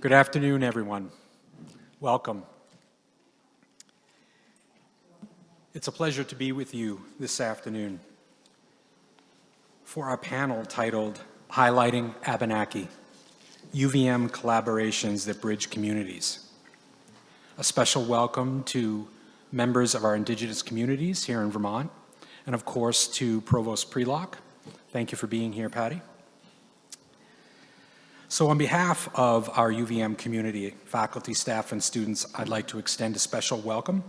Good afternoon, everyone. Welcome. It's a pleasure to be with you this afternoon for our panel titled Highlighting Abenaki, UVM Collaborations that Bridge Communities. A special welcome to members of our Indigenous communities here in Vermont, and of course to Provost Prelock. Thank you for being here, Patty. So on behalf of our UVM community, faculty, staff, and students, I'd like to extend a special welcome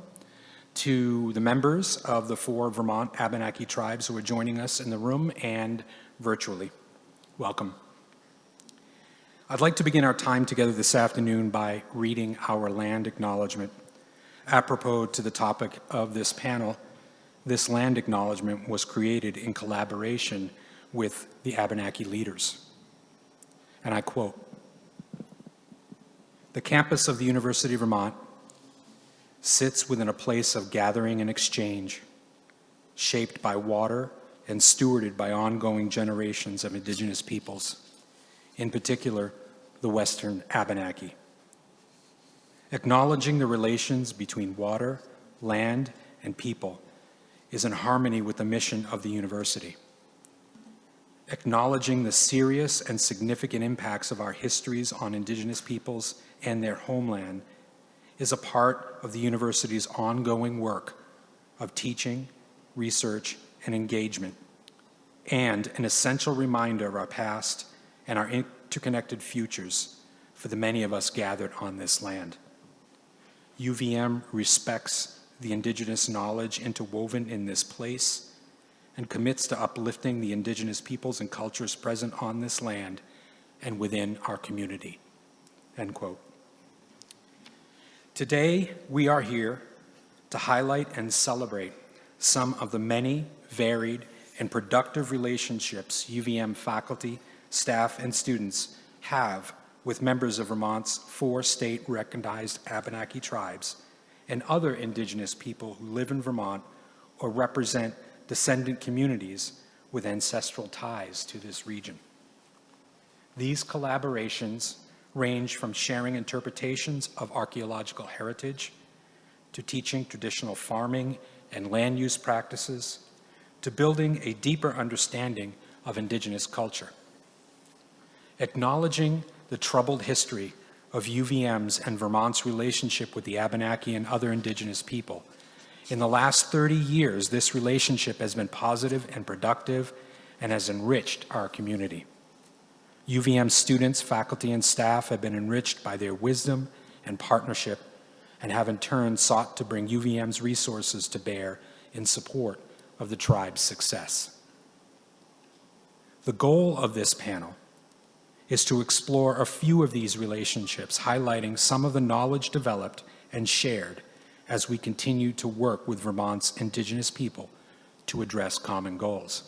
to the members of the 4 Vermont Abenaki tribes who are joining us in the room and virtually. Welcome. I'd like to begin our time together this afternoon by reading our land acknowledgement. Apropos to the topic of this panel, this land acknowledgement was created in collaboration with the Abenaki leaders. And I quote, "The campus of the University of Vermont sits within a place of gathering and exchange, shaped by water and stewarded by ongoing generations of Indigenous peoples, in particular, the Western Abenaki. Acknowledging the relations between water, land, and people is in harmony with the mission of the university. Acknowledging the serious and significant impacts of our histories on Indigenous peoples and their homeland is a part of the university's ongoing work of teaching, research, and engagement, and an essential reminder of our past and our interconnected futures for the many of us gathered on this land. UVM respects the Indigenous knowledge interwoven in this place and commits to uplifting the Indigenous peoples and cultures present on this land and within our community." End quote. Today, we are here to highlight and celebrate some of the many varied and productive relationships UVM faculty, staff, and students have with members of Vermont's 4 state-recognized Abenaki tribes and other Indigenous people who live in Vermont or represent descendant communities with ancestral ties to this region. These collaborations range from sharing interpretations of archaeological heritage to teaching traditional farming and land use practices to building a deeper understanding of Indigenous culture. Acknowledging the troubled history of UVM's and Vermont's relationship with the Abenaki and other Indigenous people, in the last 30 years, this relationship has been positive and productive and has enriched our community. UVM students, faculty, and staff have been enriched by their wisdom and partnership and have in turn sought to bring UVM's resources to bear in support of the tribe's success. The goal of this panel is to explore a few of these relationships, highlighting some of the knowledge developed and shared as we continue to work with Vermont's Indigenous people to address common goals.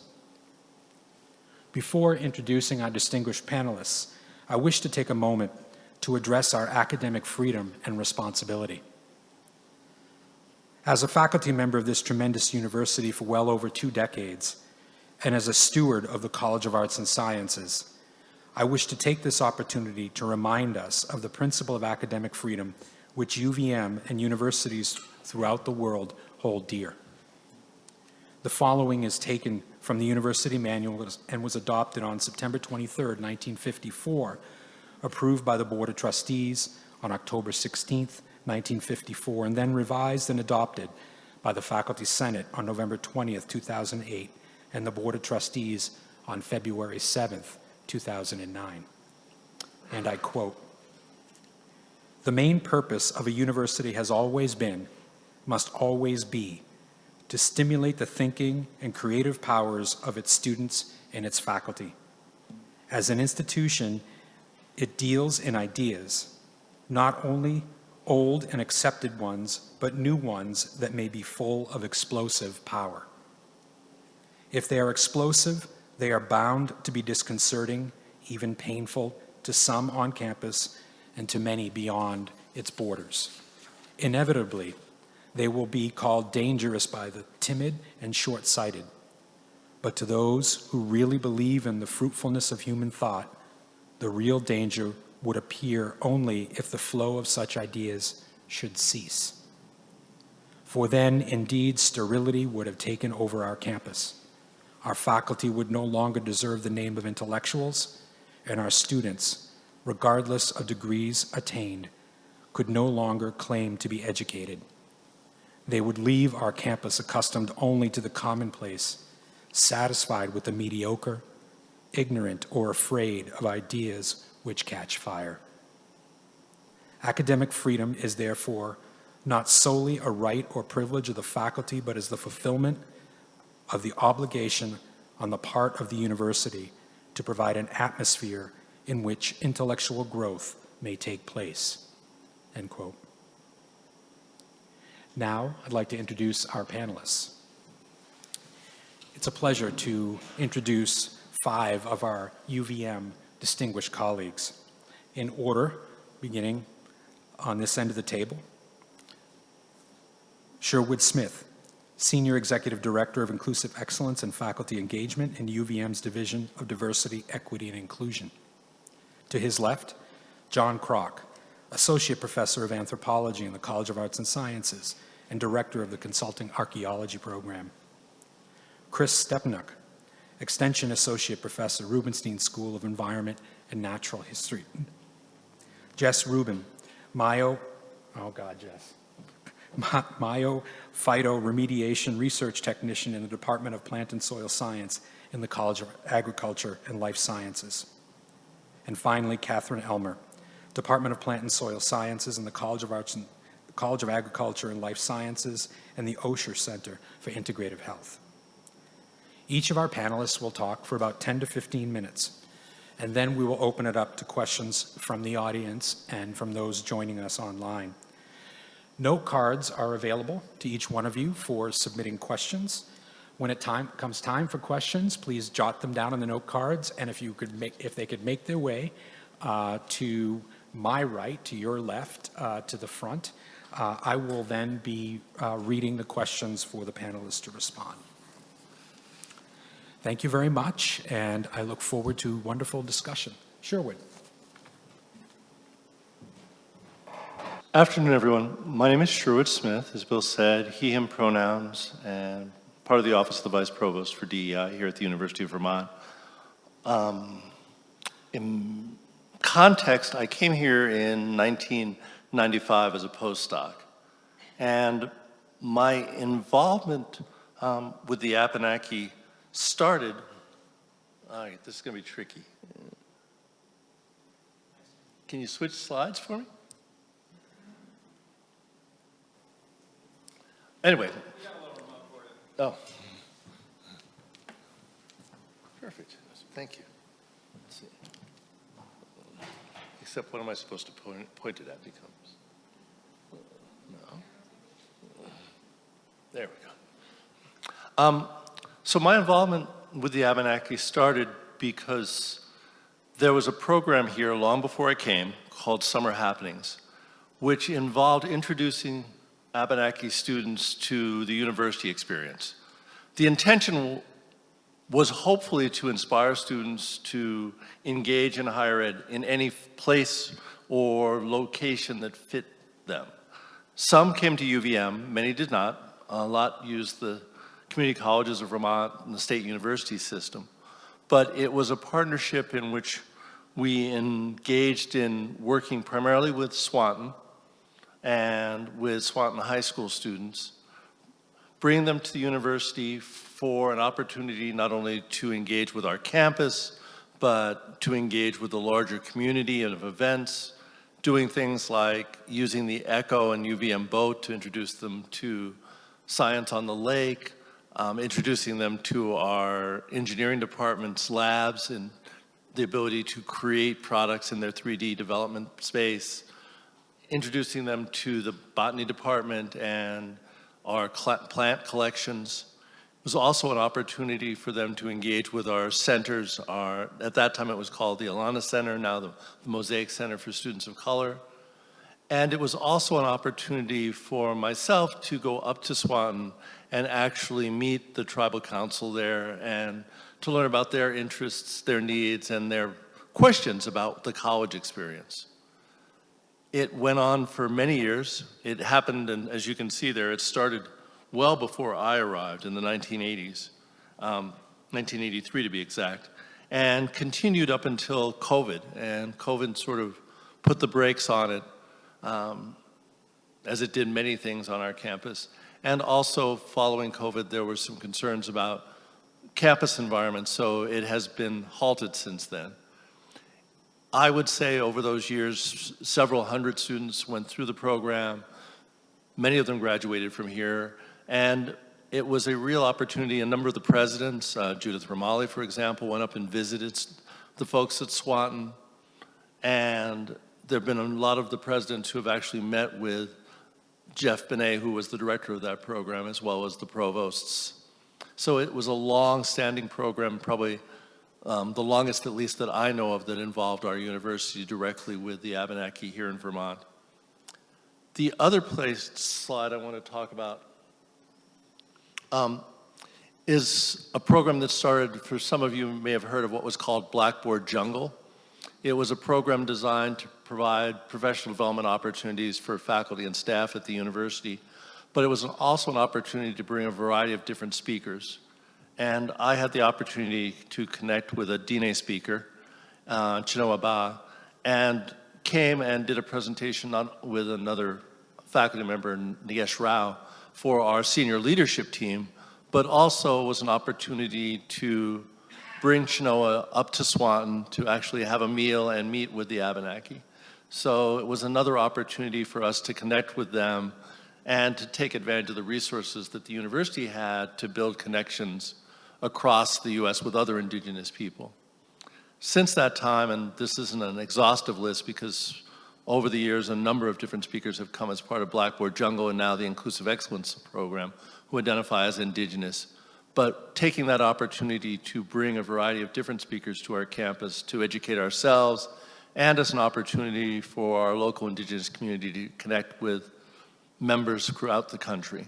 Before introducing our distinguished panelists, I wish to take a moment to address our academic freedom and responsibility. As a faculty member of this tremendous university for well over 2 decades, and as a steward of the College of Arts and Sciences, I wish to take this opportunity to remind us of the principle of academic freedom which UVM and universities throughout the world hold dear. The following is taken from the University Manual and was adopted on September 23, 1954, approved by the Board of Trustees on October 16, 1954, and then revised and adopted by the Faculty Senate on November 20, 2008, and the Board of Trustees on February 7, 2009. And I quote, "The main purpose of a university has always been, must always be, to stimulate the thinking and creative powers of its students and its faculty. As an institution, it deals in ideas, not only old and accepted ones, but new ones that may be full of explosive power. If they are explosive, they are bound to be disconcerting, even painful to some on campus and to many beyond its borders. Inevitably, they will be called dangerous by the timid and short-sighted. But to those who really believe in the fruitfulness of human thought, the real danger would appear only if the flow of such ideas should cease. For then, indeed, sterility would have taken over our campus. Our faculty would no longer deserve the name of intellectuals, and our students, regardless of degrees attained, could no longer claim to be educated. They would leave our campus accustomed only to the commonplace, satisfied with the mediocre, ignorant, or afraid of ideas which catch fire. Academic freedom is therefore not solely a right or privilege of the faculty, but is the fulfillment of the obligation on the part of the university to provide an atmosphere in which intellectual growth may take place." End quote. Now, I'd like to introduce our panelists. It's a pleasure to introduce 5 of our UVM distinguished colleagues. In order, beginning on this end of the table, Sherwood Smith, Senior Executive Director of Inclusive Excellence and Faculty Engagement in UVM's Division of Diversity, Equity, and Inclusion. To his left, John Kroc, Associate Professor of Anthropology in the College of Arts and Sciences and Director of the Consulting Archaeology Program. Chris Stepniuk, Extension Associate Professor, Rubenstein School of Environment and Natural History. Jess Rubin, Myophyto Remediation Research Technician in the Department of Plant and Soil Science in the College of Agriculture and Life Sciences. And finally, Catherine Elmer, Department of Plant and Soil Sciences in the College of Agriculture and Life Sciences and the Osher Center for Integrative Health. Each of our panelists will talk for about 10 to 15 minutes, and then we will open it up to questions from the audience and from those joining us online. Note cards are available to each one of you for submitting questions. When it comes time for questions, please jot them down on the note cards, and if they could make their way to my right, to your left, to the front, I will then be reading the questions for the panelists to respond. Thank you very much, and I look forward to wonderful discussion. Sherwood. Afternoon, everyone. My name is Sherwood Smith, as Bill said, he, him pronouns, and part of the Office of the Vice Provost for DEI here at the University of Vermont. In context, I came here in 1995 as a postdoc, and my involvement with the Abenaki started, all right, this is going to be tricky. Can you switch slides for me? Anyway. Oh. Perfect. Thank you. Let's see. Except what am I supposed to point it at becomes? No. There we go. So my involvement with the Abenaki started because there was a program here long before I came called Summer Happenings, which involved introducing Abenaki students to the university experience. The intention was hopefully to inspire students to engage in higher ed in any place or location that fit them. Some came to UVM, many did not. A lot used the community colleges of Vermont and the state university system. But it was a partnership in which we engaged in working primarily with Swanton and with Swanton High School students, bringing them to the university for an opportunity not only to engage with our campus, but to engage with the larger community of events, doing things like using the Echo and UVM boat to introduce them to science on the lake, introducing them to our engineering department's labs and the ability to create products in their 3D development space, introducing them to the botany department and our plant collections. It was also an opportunity for them to engage with our centers. At that time it was called the Alana Center, now the Mosaic Center for Students of Color. And it was also an opportunity for myself to go up to Swanton and actually meet the tribal council there and to learn about their interests, their needs, and their questions about the college experience. It went on for many years. It happened, and as you can see there, it started well before I arrived in the 1980s, 1983 to be exact, and continued up until COVID. And COVID sort of put the brakes on it, as it did many things on our campus. And also, following COVID, there were some concerns about campus environment, so it has been halted since then. I would say over those years, several hundred students went through the program. Many of them graduated from here, and it was a real opportunity. A number of the presidents, Judith Romali, for example, went up and visited the folks at Swanton, and there have been a lot of the presidents who have actually met with Jeff Benet, who was the director of that program, as well as the provosts. So it was a long-standing program, probably the longest, at least, that I know of that involved our university directly with the Abenaki here in Vermont. The other slide I want to talk about is a program that started, for some of you may have heard of what was called Blackboard Jungle. It was a program designed to provide professional development opportunities for faculty and staff at the university, but it was also an opportunity to bring a variety of different speakers. And I had the opportunity to connect with a Diné speaker, Chinoa Ba, and came and did a presentation with another faculty member, Nagesh Rao, for our senior leadership team, but also was an opportunity to bring Chinoa up to Swanton to actually have a meal and meet with the Abenaki. So it was another opportunity for us to connect with them and to take advantage of the resources that the university had to build connections across the U.S. with other indigenous people. Since that time, and this isn't an exhaustive list because over the years a number of different speakers have come as part of Blackboard Jungle and now the Inclusive Excellence Program who identify as indigenous. But taking that opportunity to bring a variety of different speakers to our campus to educate ourselves and as an opportunity for our local indigenous community to connect with members throughout the country.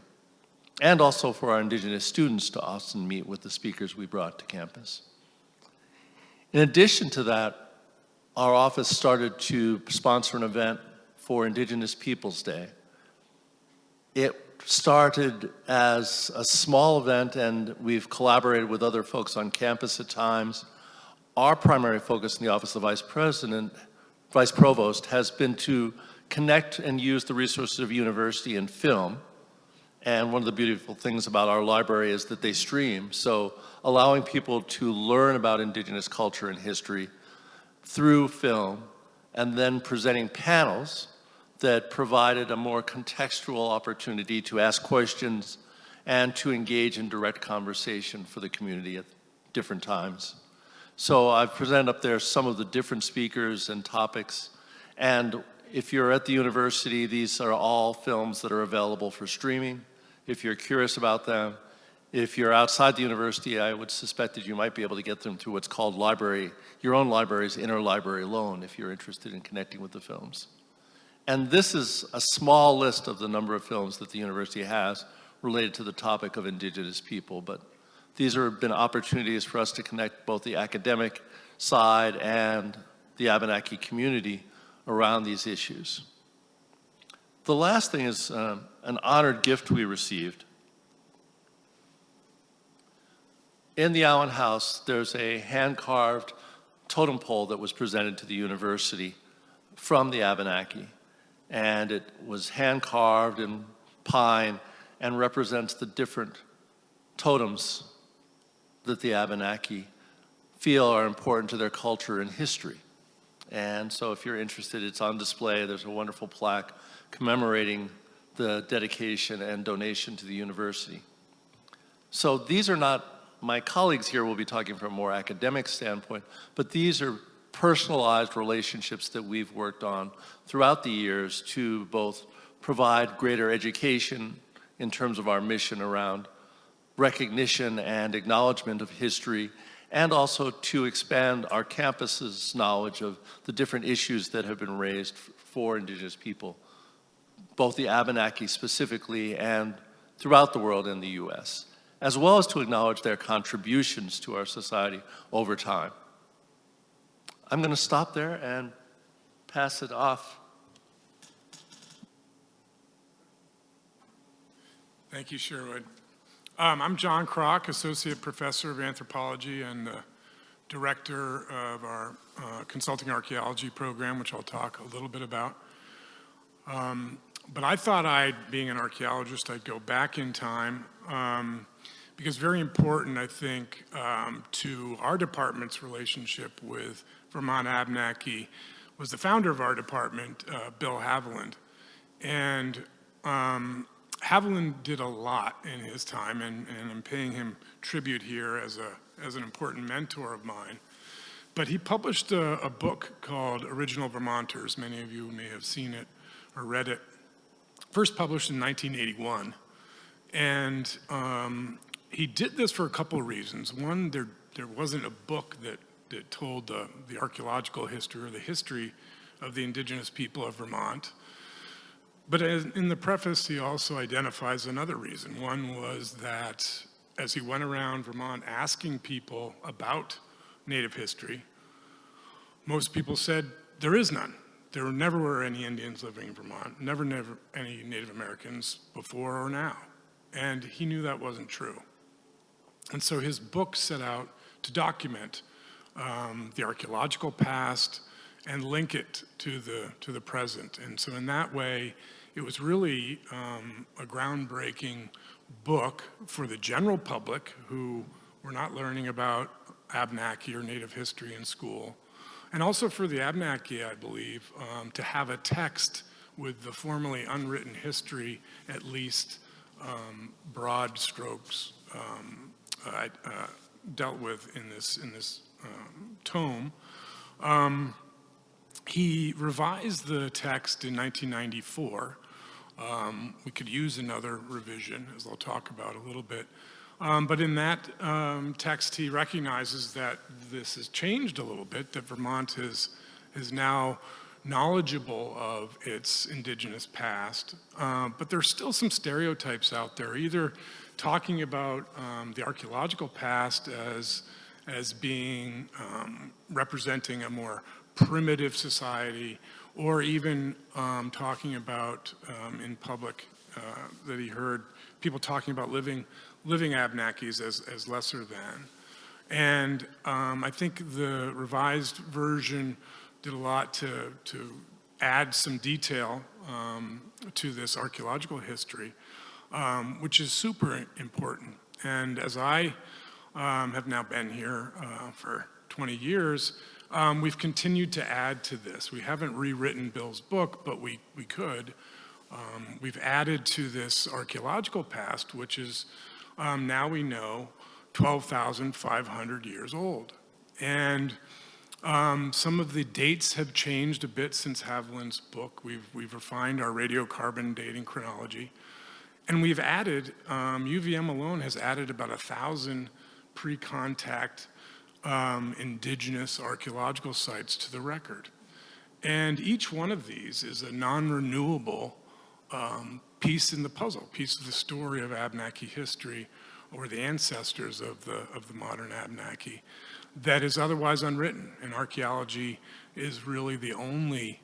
And also for our indigenous students to often meet with the speakers we brought to campus. In addition to that, our office started to sponsor an event for Indigenous Peoples Day. It started as a small event, and we've collaborated with other folks on campus at times. Our primary focus in the Office of Vice Provost has been to connect and use the resources of university and film. And one of the beautiful things about our library is that they stream. So allowing people to learn about indigenous culture and history through film, and then presenting panels that provided a more contextual opportunity to ask questions and to engage in direct conversation for the community at different times. So I've presented up there some of the different speakers and topics. And if you're at the university, these are all films that are available for streaming. If you're curious about them, if you're outside the university, I would suspect that you might be able to get them through what's called your own library's interlibrary loan if you're interested in connecting with the films. And this is a small list of the number of films that the university has related to the topic of indigenous people, but these have been opportunities for us to connect both the academic side and the Abenaki community around these issues. The last thing is an honored gift we received. In the Allen House, there's a hand-carved totem pole that was presented to the university from the Abenaki. And it was hand-carved in pine and represents the different totems that the Abenaki feel are important to their culture and history. And so if you're interested, it's on display. There's a wonderful plaque commemorating the dedication and donation to the university. So these are not, my colleagues here will be talking from a more academic standpoint, but these are personalized relationships that we've worked on throughout the years to both provide greater education in terms of our mission around recognition and acknowledgement of history, and also to expand our campus's knowledge of the different issues that have been raised for Indigenous people, both the Abenaki specifically and throughout the world in the US, as well as to acknowledge their contributions to our society over time. I'm going to stop there and pass it off. Thank you, Sherwood. I'm John Kroc, Associate Professor of Anthropology and the Director of our Consulting Archaeology program, which I'll talk a little bit about. But I thought being an archaeologist, I'd go back in time because very important, I think, to our department's relationship with Vermont Abenaki was the founder of our department, Bill Haviland. And Haviland did a lot in his time, and I'm paying him tribute here as an important mentor of mine. But he published a book called Original Vermonters. Many of you may have seen it or read it. First published in 1981. And he did this for a couple of reasons. One, there wasn't a book that told the archaeological history or the history of the indigenous people of Vermont. But in the preface, he also identifies another reason. One was that as he went around Vermont asking people about Native history, most people said there is none. There never were any Indians living in Vermont, never any Native Americans before or now. And he knew that wasn't true. And so his book set out to document the archaeological past and link it to the present. And so in that way, it was really a groundbreaking book for the general public who were not learning about Abenaki or Native history in school, and also for the Abenaki, I believe, to have a text with the formerly unwritten history, at least broad strokes, dealt with in this tome. He revised the text in 1994. We could use another revision, as I'll talk about a little bit. But in that text, he recognizes that this has changed a little bit, that Vermont is now knowledgeable of its indigenous past. But there's still some stereotypes out there, either talking about the archaeological past as being representing a more primitive society, or even talking about in public that he heard people talking about living Abenakis as lesser than. And I think the revised version did a lot to add some detail to this archaeological history, which is super important. And as I have now been here for 20 years, we've continued to add to this. We haven't rewritten Bill's book, but we could. We've added to this archaeological past, which is now we know 12,500 years old. And some of the dates have changed a bit since Haviland's book. We've refined our radiocarbon dating chronology. And we've added, UVM alone has added about 1,000 pre-contact indigenous archaeological sites to the record. And each one of these is a non-renewable piece in the puzzle, piece of the story of Abenaki history or the ancestors of the modern Abenaki that is otherwise unwritten. And archaeology is really the only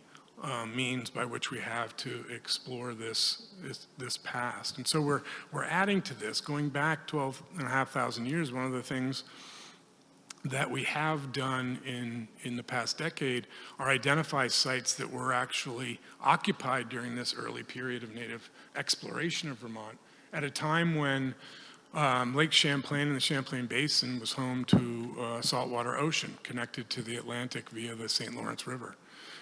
means by which we have to explore this past. And so we're adding to this, going back 12,500 years. One of the things that we have done in the past decade are identify sites that were actually occupied during this early period of Native exploration of Vermont at a time when Lake Champlain and the Champlain Basin was home to a saltwater ocean connected to the Atlantic via the St. Lawrence River.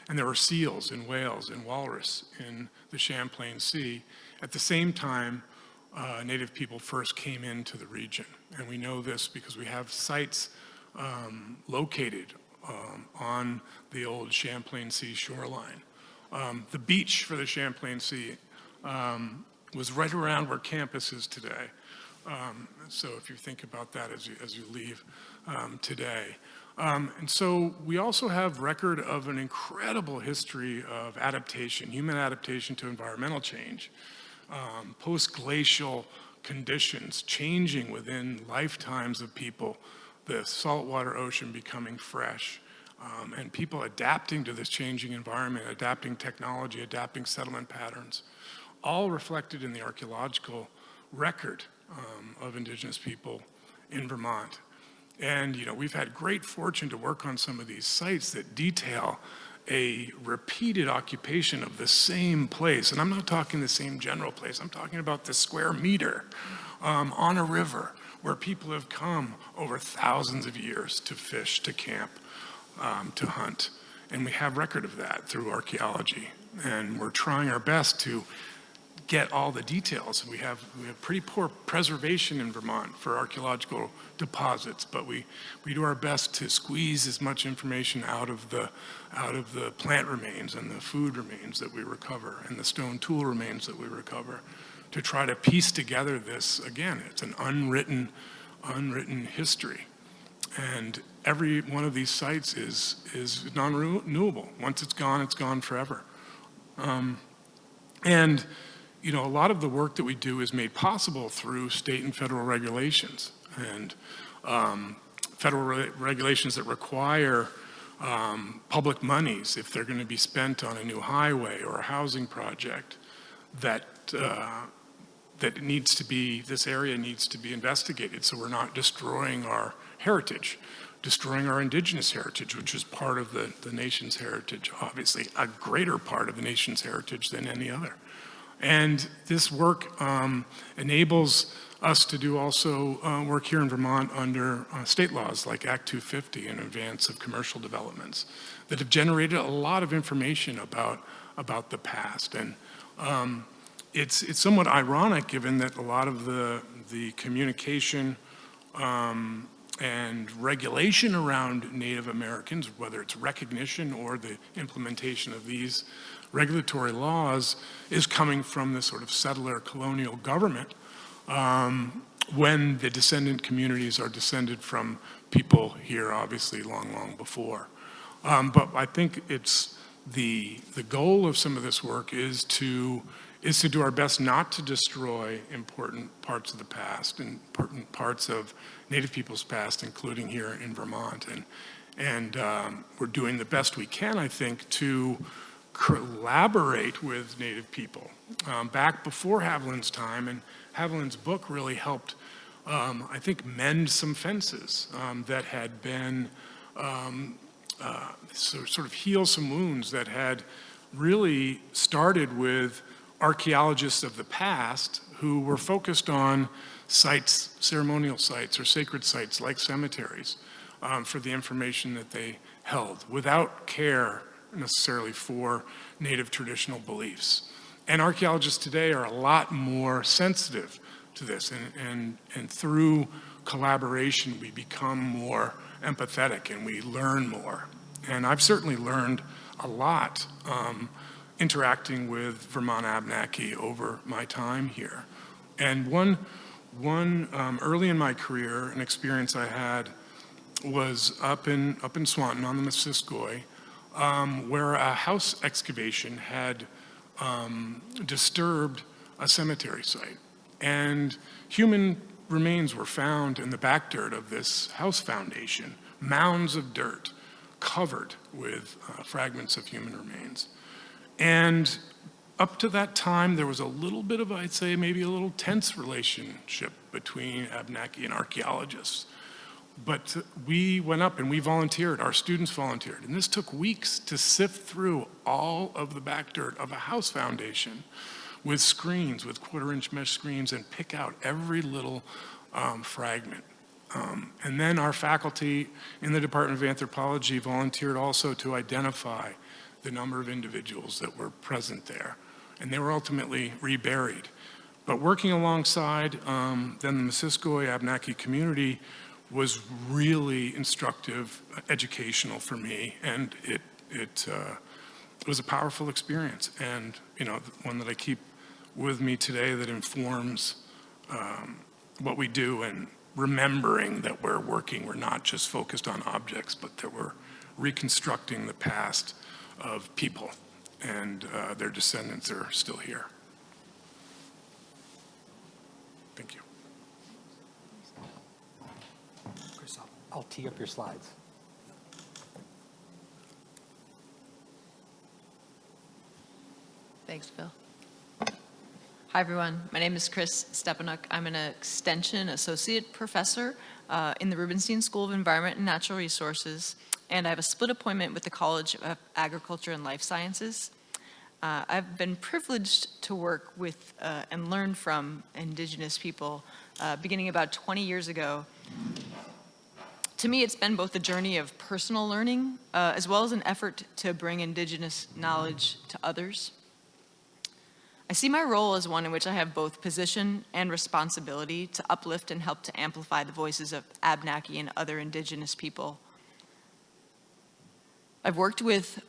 And there were seals and whales and walrus in the Champlain Sea. At the same time, Native people first came into the region. And we know this because we have sites located on the old Champlain Sea shoreline. The beach for the Champlain Sea was right around where campus is today. So if you think about that as you leave today. And so we also have record of an incredible history of adaptation, human adaptation to environmental change, post-glacial conditions changing within lifetimes of people, the saltwater ocean becoming fresh, and people adapting to this changing environment, adapting technology, adapting settlement patterns, all reflected in the archaeological record of Indigenous people in Vermont. And we've had great fortune to work on some of these sites that detail a repeated occupation of the same place. And I'm not talking the same general place, I'm talking about the square meter on a river where people have come over thousands of years to fish, to camp, to hunt. And we have record of that through archaeology. And we're trying our best to get all the details. We have pretty poor preservation in Vermont for archaeological deposits, but we do our best to squeeze as much information out of the plant remains and the food remains that we recover and the stone tool remains that we recover to try to piece together this. Again, it's an unwritten history. And every one of these sites is non-renewable. Once it's gone forever. And a lot of the work that we do is made possible through state and federal regulations, and federal regulations that require public monies, if they're going to be spent on a new highway or a housing project, that this area needs to be investigated, so we're not destroying our heritage, destroying our indigenous heritage, which is part of the nation's heritage, obviously a greater part of the nation's heritage than any other. And this work enables us to do also work here in Vermont under state laws like Act 250 in advance of commercial developments that have generated a lot of information about the past. And it's somewhat ironic given that a lot of the communication and regulation around Native Americans, whether it's recognition or the implementation of these regulatory laws, is coming from the sort of settler colonial government when the descendant communities are descended from people here obviously long before. But I think it's the goal of some of this work is to do our best not to destroy important parts of the past, important parts of Native people's past, including here in Vermont. And we're doing the best we can, I think, to collaborate with Native people. Back before Haviland's time, and Haviland's book really helped, I think, mend some fences that had been, sort of heal some wounds that had really started with archaeologists of the past who were focused on sites, ceremonial sites or sacred sites like cemeteries for the information that they held without care necessarily for Native traditional beliefs. And archaeologists today are a lot more sensitive to this, and through collaboration we become more empathetic and we learn more. And I've certainly learned a lot interacting with Vermont Abenaki over my time here. And one early in my career, an experience I had was up in Swanton on the Missisquoi, where a house excavation had disturbed a cemetery site. And human remains were found in the back dirt of this house foundation, mounds of dirt covered with fragments of human remains. And up to that time, there was a little bit of, I'd say, maybe a little tense relationship between Abenaki and archaeologists. But we went up and we volunteered, our students volunteered. And this took weeks to sift through all of the back dirt of a house foundation with screens, with quarter-inch mesh screens, and pick out every little fragment. And then our faculty in the Department of Anthropology volunteered also to identify the number of individuals that were present there. And they were ultimately reburied. But working alongside then the Missisquoi Abenaki community was really instructive, educational for me, and it was a powerful experience, and one that I keep with me today that informs what we do, and remembering that we're not just focused on objects, but that we're reconstructing the past of people, and their descendants are still here. Thank you. Chris, I'll tee up your slides. Thanks, Bill. Hi, everyone. My name is Chris Stepanuk. I'm an Extension Associate Professor in the Rubenstein School of Environment and Natural Resources, and I have a split appointment with the College of Agriculture and Life Sciences. I've been privileged to work with and learn from Indigenous people beginning about 20 years ago. To me, it's been both a journey of personal learning as well as an effort to bring Indigenous knowledge to others. I see my role as one in which I have both position and responsibility to uplift and help to amplify the voices of Abenaki and other Indigenous people. I've worked with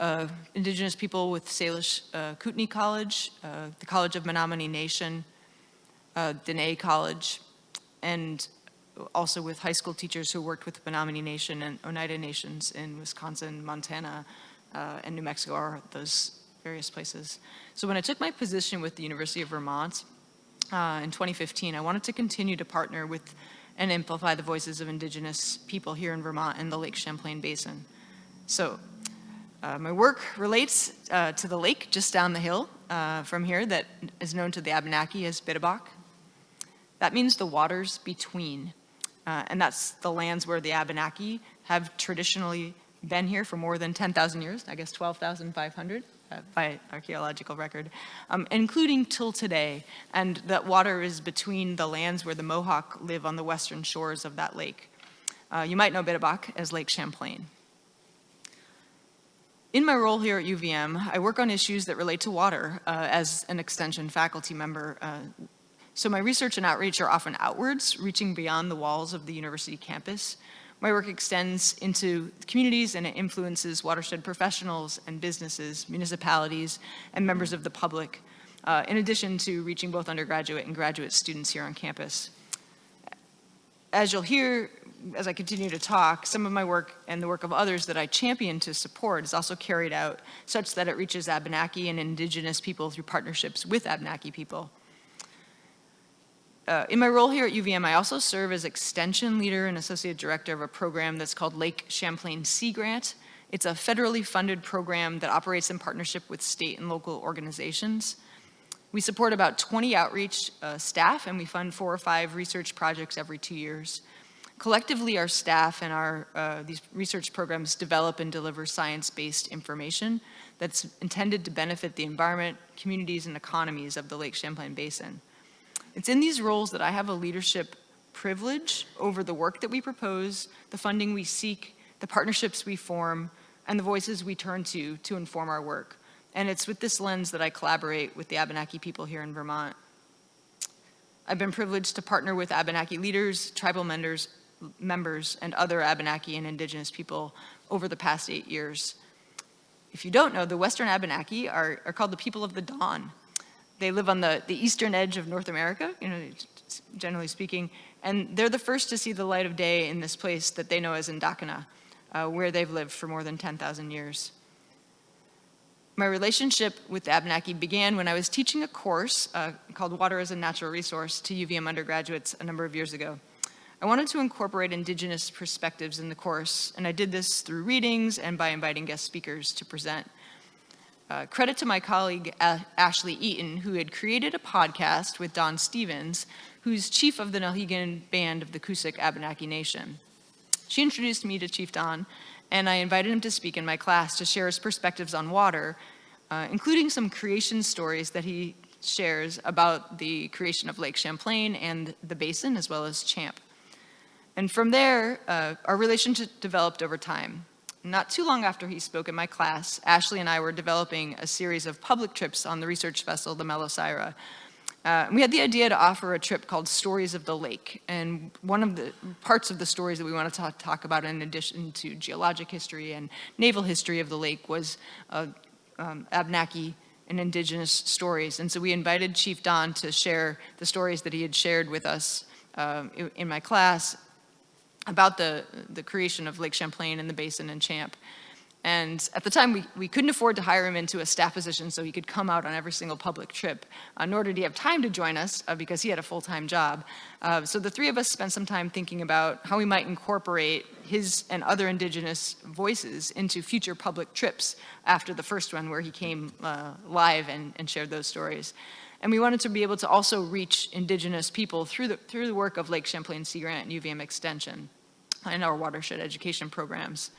Indigenous people with Salish Kootenai College, the College of Menominee Nation, Dene College, and also with high school teachers who worked with Menominee Nation and Oneida Nations in Wisconsin, Montana, and New Mexico, are those various places. So when I took my position with the University of Vermont in 2015, I wanted to continue to partner with and amplify the voices of Indigenous people here in Vermont and the Lake Champlain Basin. So my work relates to the lake just down the hill from here that is known to the Abenaki as Bidabak. That means the waters between, and that's the lands where the Abenaki have traditionally been here for more than 10,000 years, I guess 12,500 by archaeological record, including till today. And that water is between the lands where the Mohawk live on the western shores of that lake. You might know Bidabak as Lake Champlain. In my role here at UVM, I work on issues that relate to water as an extension faculty member. So my research and outreach are often outwards, reaching beyond the walls of the university campus. My work extends into communities and it influences watershed professionals and businesses, municipalities, and members of the public, in addition to reaching both undergraduate and graduate students here on campus. As you'll hear as I continue to talk, some of my work and the work of others that I champion to support is also carried out such that it reaches Abenaki and Indigenous people through partnerships with Abenaki people. In my role here at UVM, I also serve as extension leader and associate director of a program that's called Lake Champlain Sea Grant. It's a federally funded program that operates in partnership with state and local organizations. We support about 20 outreach staff, and we fund 4 or 5 research projects every 2 years. Collectively, our staff and these research programs develop and deliver science-based information that's intended to benefit the environment, communities, and economies of the Lake Champlain Basin. It's in these roles that I have a leadership privilege over the work that we propose, the funding we seek, the partnerships we form, and the voices we turn to inform our work. And it's with this lens that I collaborate with the Abenaki people here in Vermont. I've been privileged to partner with Abenaki leaders, tribal members, and other Abenaki and Indigenous people over the past 8 years. If you don't know, the Western Abenaki are called the people of the dawn. They live on the eastern edge of North America, generally speaking, and they're the first to see the light of day in this place that they know as Indakana, where they've lived for more than 10,000 years. My relationship with the Abenaki began when I was teaching a course called Water as a Natural Resource to UVM undergraduates a number of years ago. I wanted to incorporate Indigenous perspectives in the course, and I did this through readings and by inviting guest speakers to present. Credit to my colleague, Ashley Eaton, who had created a podcast with Don Stevens, who's chief of the Nalhegan Band of the Coosac Abenaki Nation. She introduced me to Chief Don, and I invited him to speak in my class to share his perspectives on water, including some creation stories that he shares about the creation of Lake Champlain and the basin, as well as Champ. And from there, our relationship developed over time. Not too long after he spoke in my class, Ashley and I were developing a series of public trips on the research vessel, the Melosira. We had the idea to offer a trip called Stories of the Lake. And one of the parts of the stories that we wanted to talk about, in addition to geologic history and naval history of the lake, was Abenaki and Indigenous stories. And so we invited Chief Don to share the stories that he had shared with us in my class about the creation of Lake Champlain and the basin and Champ. And at the time, we couldn't afford to hire him into a staff position so he could come out on every single public trip, nor did he have time to join us because he had a full-time job. So the three of us spent some time thinking about how we might incorporate his and other Indigenous voices into future public trips after the first one where he came live and shared those stories. And we wanted to be able to also reach Indigenous people through the work of Lake Champlain Sea Grant and UVM Extension in our watershed education programs.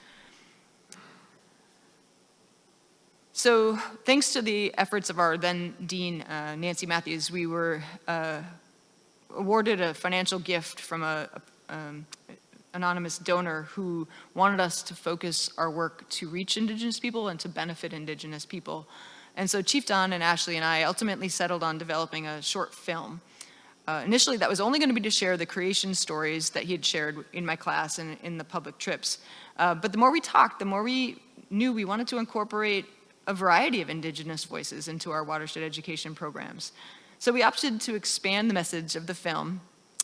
So thanks to the efforts of our then Dean, Nancy Matthews, we were awarded a financial gift from an anonymous donor who wanted us to focus our work to reach Indigenous people and to benefit Indigenous people. And so Chief Don and Ashley and I ultimately settled on developing a short film. Initially, that was only going to be to share the creation stories that he had shared in my class and in the public trips. But the more we talked, the more we knew we wanted to incorporate a variety of Indigenous voices into our watershed education programs. So we opted to expand the message of the film,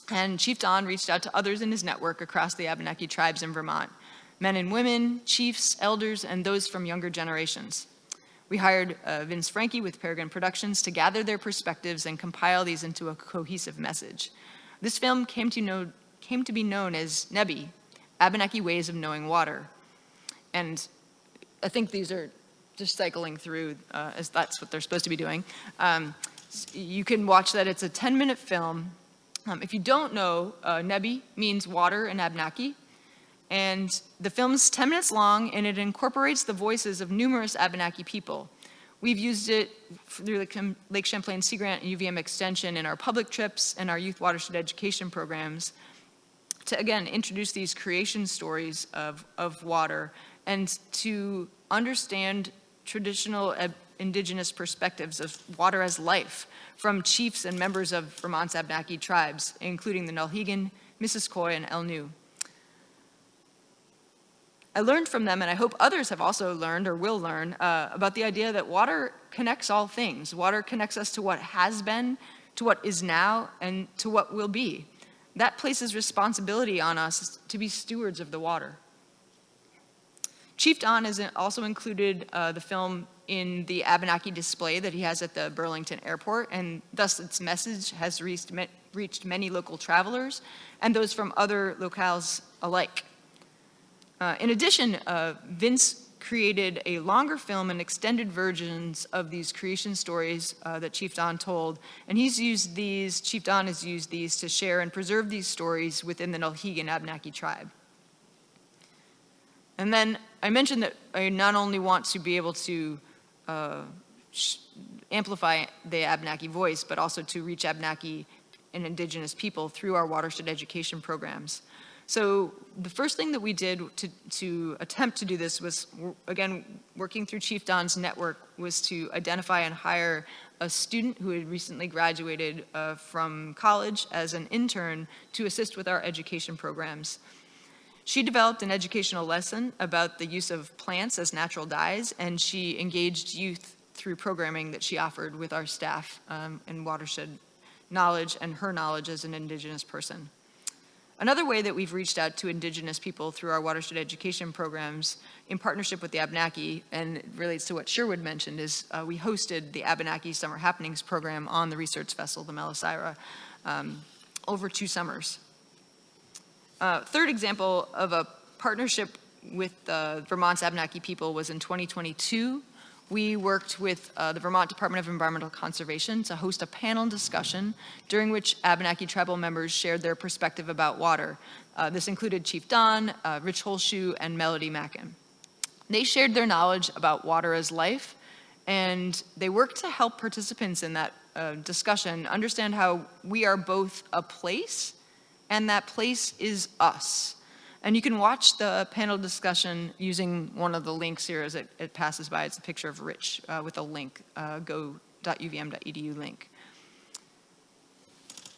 and Chief Don reached out to others in his network across the Abenaki tribes in Vermont, men and women, chiefs, elders, and those from younger generations. We hired Vince Frankie with Peregrine Productions to gather their perspectives and compile these into a cohesive message. This film came to be known as Nebi, Abenaki Ways of Knowing Water. And I think these are just cycling through as that's what they're supposed to be doing. You can watch that. It's a 10-minute film. If you don't know, Nebi means water in Abenaki. And the film's 10 minutes long, and it incorporates the voices of numerous Abenaki people. We've used it through the Lake Champlain Sea Grant and UVM Extension in our public trips and our youth watershed education programs to, again, introduce these creation stories of water and to understand traditional Indigenous perspectives of water as life from chiefs and members of Vermont's Abenaki tribes, including the Nulhegan, Missisquoi, and Elnu. I learned from them, and I hope others have also learned or will learn about the idea that water connects all things. Water connects us to what has been, to what is now, and to what will be. That places responsibility on us to be stewards of the water. Chief Don has also included the film in the Abenaki display that he has at the Burlington Airport, and thus its message has reached many local travelers and those from other locales alike. In addition, Vince created a longer film and extended versions of these creation stories that Chief Don told, and Chief Don has used these to share and preserve these stories within the Nulhegan Abenaki tribe. And then I mentioned that I not only want to be able to amplify the Abenaki voice, but also to reach Abenaki and Indigenous people through our watershed education programs. So the first thing that we did to attempt to do this was, again, working through Chief Don's network, was to identify and hire a student who had recently graduated from college as an intern to assist with our education programs. She developed an educational lesson about the use of plants as natural dyes, and she engaged youth through programming that she offered with our staff and watershed knowledge and her knowledge as an Indigenous person. Another way that we've reached out to Indigenous people through our watershed education programs in partnership with the Abenaki, and it relates to what Sherwood mentioned, is we hosted the Abenaki Summer Happenings program on the research vessel, the Melisira, over 2 summers. Third example of a partnership with Vermont's Abenaki people was in 2022. We worked with the Vermont Department of Environmental Conservation to host a panel discussion during which Abenaki tribal members shared their perspective about water. This included Chief Don, Rich Holshoe, and Melody Mackin. They shared their knowledge about water as life, and they worked to help participants in that discussion understand how we are both a place, and that place is us. And you can watch the panel discussion using one of the links here as it passes by. It's a picture of Rich with a link, go.uvm.edu link.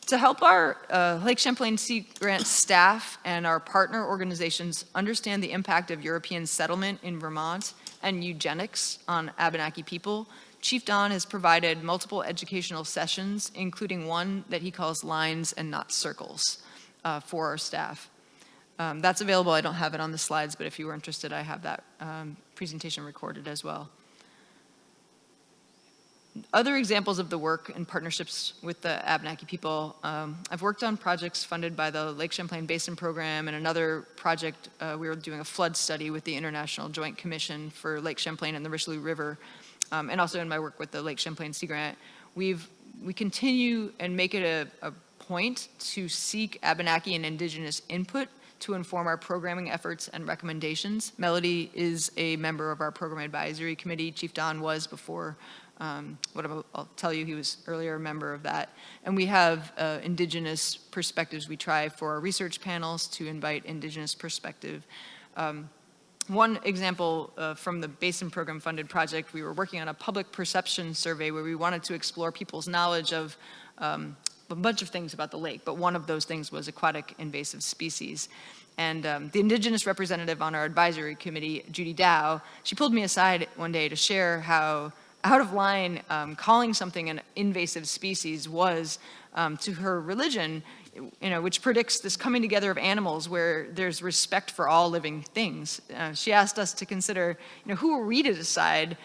To help our Lake Champlain Sea Grant staff and our partner organizations understand the impact of European settlement in Vermont and eugenics on Abenaki people, Chief Don has provided multiple educational sessions, including one that he calls Lines and Not Circles for our staff. That's available. I don't have it on the slides, but if you were interested, I have that presentation recorded as well. Other examples of the work and partnerships with the Abenaki people, I've worked on projects funded by the Lake Champlain Basin Program, and another project, we were doing a flood study with the International Joint Commission for Lake Champlain and the Richelieu River, and also in my work with the Lake Champlain Sea Grant. We continue and make it a point to seek Abenaki and Indigenous input to inform our programming efforts and recommendations. Melody is a member of our program advisory committee. Chief Don was before. I'll tell you, he was earlier a member of that. And we have Indigenous perspectives. We try for our research panels to invite Indigenous perspective. One example from the Basin Program funded project, we were working on a public perception survey where we wanted to explore people's knowledge of a bunch of things about the lake, but one of those things was aquatic invasive species. And the Indigenous representative on our advisory committee, Judy Dow, she pulled me aside one day to share how out of line calling something an invasive species was to her religion, which predicts this coming together of animals where there's respect for all living things. She asked us to consider, who are we to decide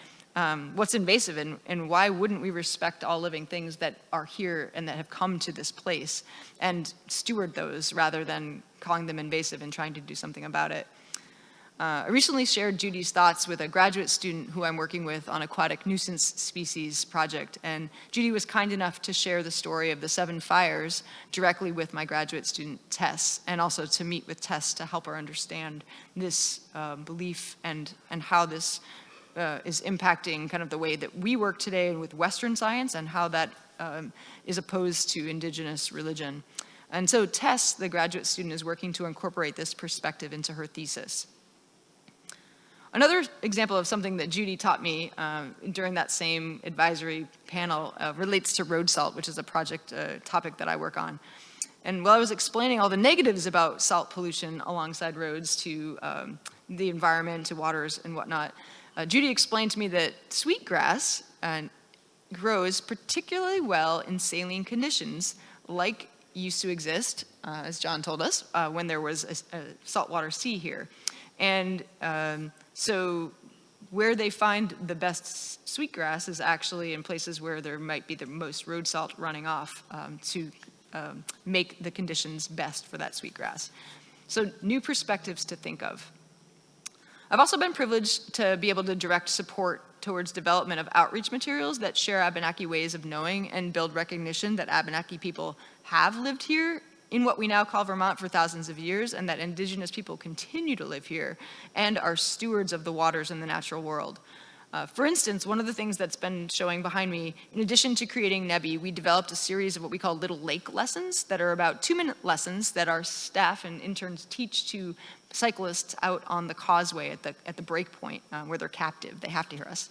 what's invasive and why wouldn't we respect all living things that are here and that have come to this place and steward those rather than calling them invasive and trying to do something about it. I recently shared Judy's thoughts with a graduate student who I'm working with on aquatic nuisance species project, and Judy was kind enough to share the story of the 7 fires directly with my graduate student, Tess, and also to meet with Tess to help her understand this belief and how this is impacting kind of the way that we work today with Western science and how that is opposed to Indigenous religion. And so Tess, the graduate student, is working to incorporate this perspective into her thesis. Another example of something that Judy taught me during that same advisory panel relates to road salt, which is a project topic that I work on. And while I was explaining all the negatives about salt pollution alongside roads to the environment, to waters and whatnot, Judy explained to me that sweetgrass grows particularly well in saline conditions, like used to exist, as John told us, when there was a saltwater sea here. And so where they find the best sweetgrass is actually in places where there might be the most road salt running off to make the conditions best for that sweetgrass. So new perspectives to think of. I've also been privileged to be able to direct support towards development of outreach materials that share Abenaki ways of knowing and build recognition that Abenaki people have lived here in what we now call Vermont for thousands of years, and that Indigenous people continue to live here and are stewards of the waters in the natural world. For instance, one of the things that's been showing behind me, in addition to creating NEBI, we developed a series of what we call Little Lake lessons that are about 2-minute lessons that our staff and interns teach to cyclists out on the causeway at the break point where they're captive. They have to hear us.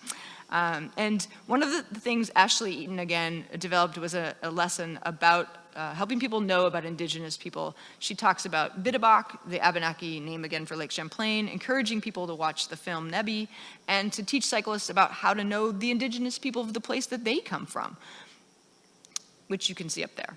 And one of the things Ashley Eaton, again, developed was a lesson about helping people know about Indigenous people. She talks about Bidabak, the Abenaki name again for Lake Champlain, encouraging people to watch the film Nebi, and to teach cyclists about how to know the Indigenous people of the place that they come from, which you can see up there.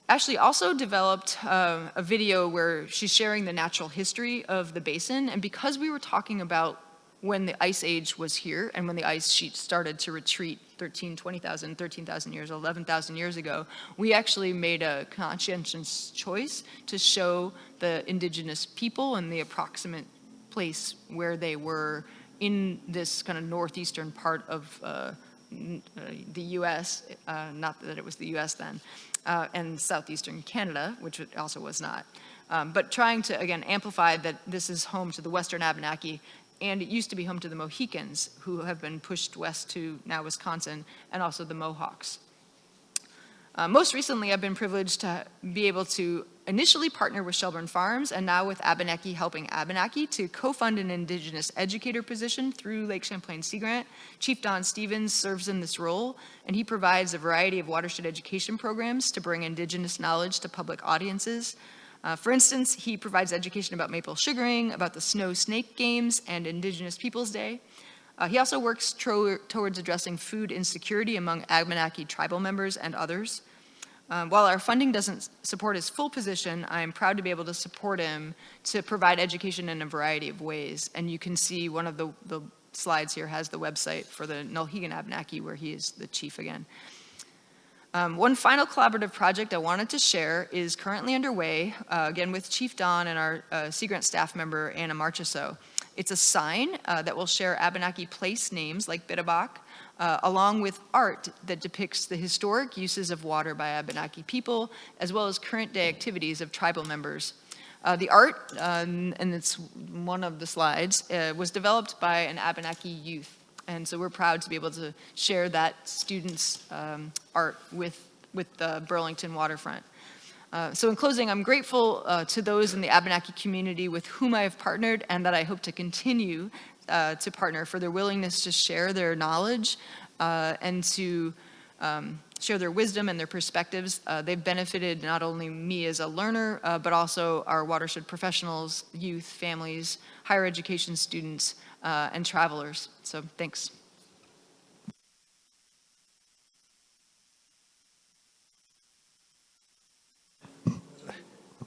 Ashley also developed a video where she's sharing the natural history of the basin, and because we were talking about when the ice age was here and when the ice sheet started to retreat 20,000, 13,000 years, 11,000 years ago, we actually made a conscientious choice to show the Indigenous people and the approximate place where they were in this kind of northeastern part of the US, not that it was the US then, and southeastern Canada, which it also was not. But trying to, again, amplify that this is home to the Western Abenaki, and it used to be home to the Mohicans, who have been pushed west to now Wisconsin, and also the Mohawks. Most recently, I've been privileged to be able to initially partner with Shelburne Farms, and now with Abenaki Helping Abenaki, to co-fund an Indigenous educator position through Lake Champlain Sea Grant. Chief Don Stevens serves in this role, and he provides a variety of watershed education programs to bring Indigenous knowledge to public audiences. For instance, he provides education about maple sugaring, about the Snow Snake Games, and Indigenous Peoples Day. He also works towards addressing food insecurity among Abenaki tribal members and others. While our funding doesn't support his full position, I am proud to be able to support him to provide education in a variety of ways. And you can see one of the slides here has the website for the Nulhegan Abenaki, where he is the chief again. One final collaborative project I wanted to share is currently underway, again with Chief Don and our Sea Grant staff member, Anna Marcheseau. It's a sign that will share Abenaki place names like Bitabak, along with art that depicts the historic uses of water by Abenaki people, as well as current day activities of tribal members. The art, and it's one of the slides, was developed by an Abenaki youth. And so we're proud to be able to share that students' art with the Burlington waterfront. So in closing, I'm grateful to those in the Abenaki community with whom I have partnered and that I hope to continue to partner for their willingness to share their knowledge and to share their wisdom and their perspectives. They've benefited not only me as a learner, but also our watershed professionals, youth, families, higher education students, and travelers. So thanks.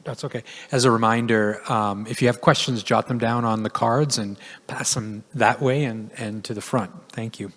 That's okay. As a reminder, if you have questions, jot them down on the cards and pass them that way and to the front. Thank you.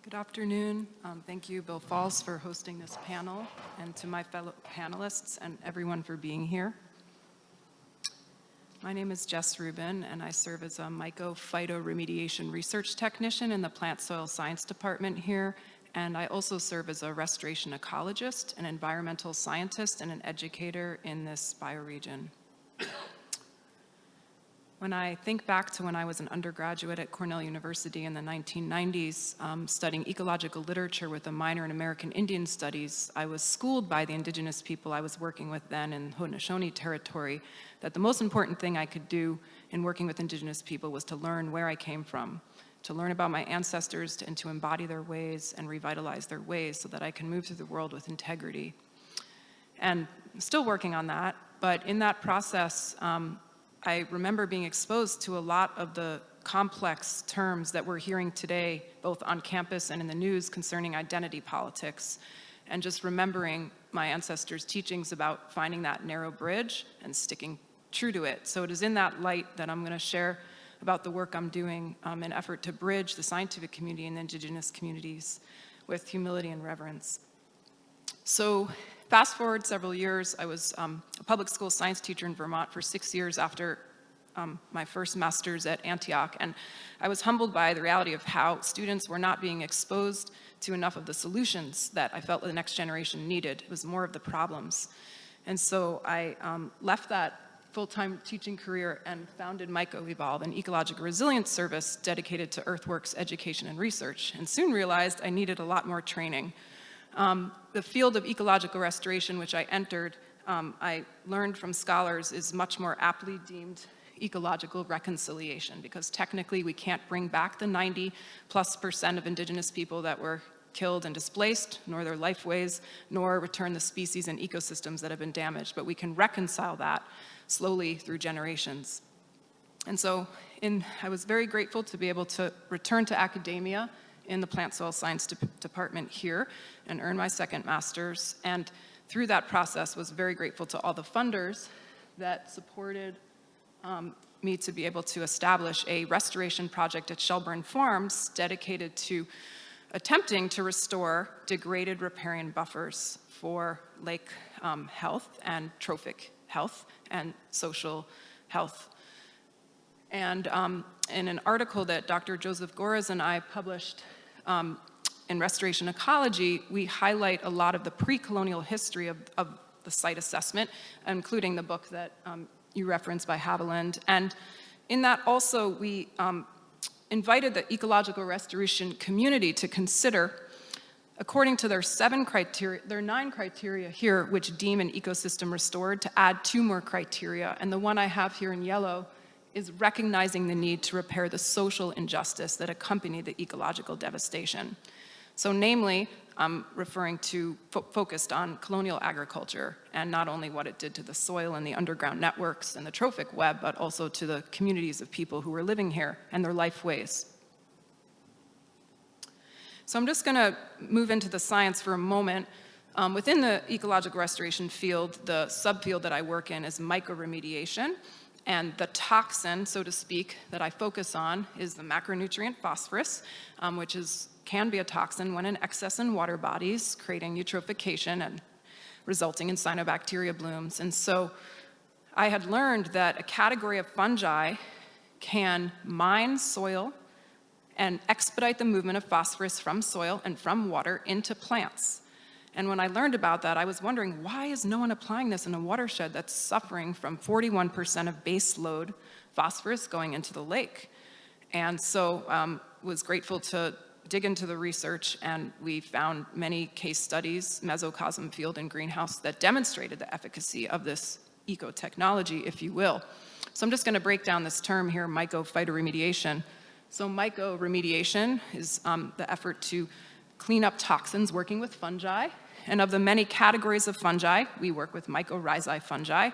Good afternoon. Thank you, Bill Falls, for hosting this panel, and to my fellow panelists and everyone for being here. My name is Jess Rubin, and I serve as a mycophytoremediation research technician in the Plant Soil Science Department here, and I also serve as a restoration ecologist, an environmental scientist, and an educator in this bioregion. When I think back to when I was an undergraduate at Cornell University in the 1990s, studying ecological literature with a minor in American Indian Studies, I was schooled by the indigenous people I was working with then in Haudenosaunee territory that the most important thing I could do in working with indigenous people was to learn where I came from, to learn about my ancestors, and to embody their ways and revitalize their ways so that I can move through the world with integrity. And I'm still working on that, but in that process, I remember being exposed to a lot of the complex terms that we're hearing today, both on campus and in the news concerning identity politics, and just remembering my ancestors' teachings about finding that narrow bridge and sticking true to it. So it is in that light that I'm going to share about the work I'm doing in an effort to bridge the scientific community and the indigenous communities with humility and reverence. So fast forward several years, I was a public school science teacher in Vermont for 6 years after my first master's at Antioch, and I was humbled by the reality of how students were not being exposed to enough of the solutions that I felt the next generation needed. It was more of the problems. And so I left that full-time teaching career and founded MycoEvolve, an ecological resilience service dedicated to earthworks education and research, and soon realized I needed a lot more training. The field of ecological restoration, which I entered, I learned from scholars, is much more aptly deemed ecological reconciliation, because technically we can't bring back the 90+% of indigenous people that were killed and displaced, nor their lifeways, nor return the species and ecosystems that have been damaged, but we can reconcile that slowly through generations. And so I was very grateful to be able to return to academia in the Plant Soil Science Department here and earn my second master's. And through that process was very grateful to all the funders that supported me to be able to establish a restoration project at Shelburne Farms dedicated to attempting to restore degraded riparian buffers for lake health and trophic health and social health. And in an article that Dr. Joseph Goras and I published in Restoration Ecology, we highlight a lot of the pre-colonial history of the site assessment, including the book that you referenced by Haviland. And in that also, we invited the ecological restoration community to consider according to their 9 criteria here, which deem an ecosystem restored, to add 2 more criteria. And the one I have here in yellow is recognizing the need to repair the social injustice that accompanied the ecological devastation. So namely, I'm referring to focused on colonial agriculture, and not only what it did to the soil and the underground networks and the trophic web, but also to the communities of people who were living here and their life ways. So I'm just going to move into the science for a moment. Within the ecological restoration field, the subfield that I work in is mycoremediation. And the toxin, so to speak, that I focus on is the macronutrient phosphorus, which can be a toxin when in excess in water bodies, creating eutrophication and resulting in cyanobacteria blooms. And so I had learned that a category of fungi can mine soil and expedite the movement of phosphorus from soil and from water into plants. And when I learned about that, I was wondering, why is no one applying this in a watershed that's suffering from 41% of base load phosphorus going into the lake? And so was grateful to dig into the research, and we found many case studies, mesocosm field and greenhouse, that demonstrated the efficacy of this eco-technology, if you will. So I'm just going to break down this term here, mycophytoremediation. So mycoremediation is the effort to clean up toxins working with fungi. And of the many categories of fungi, we work with mycorrhizae fungi.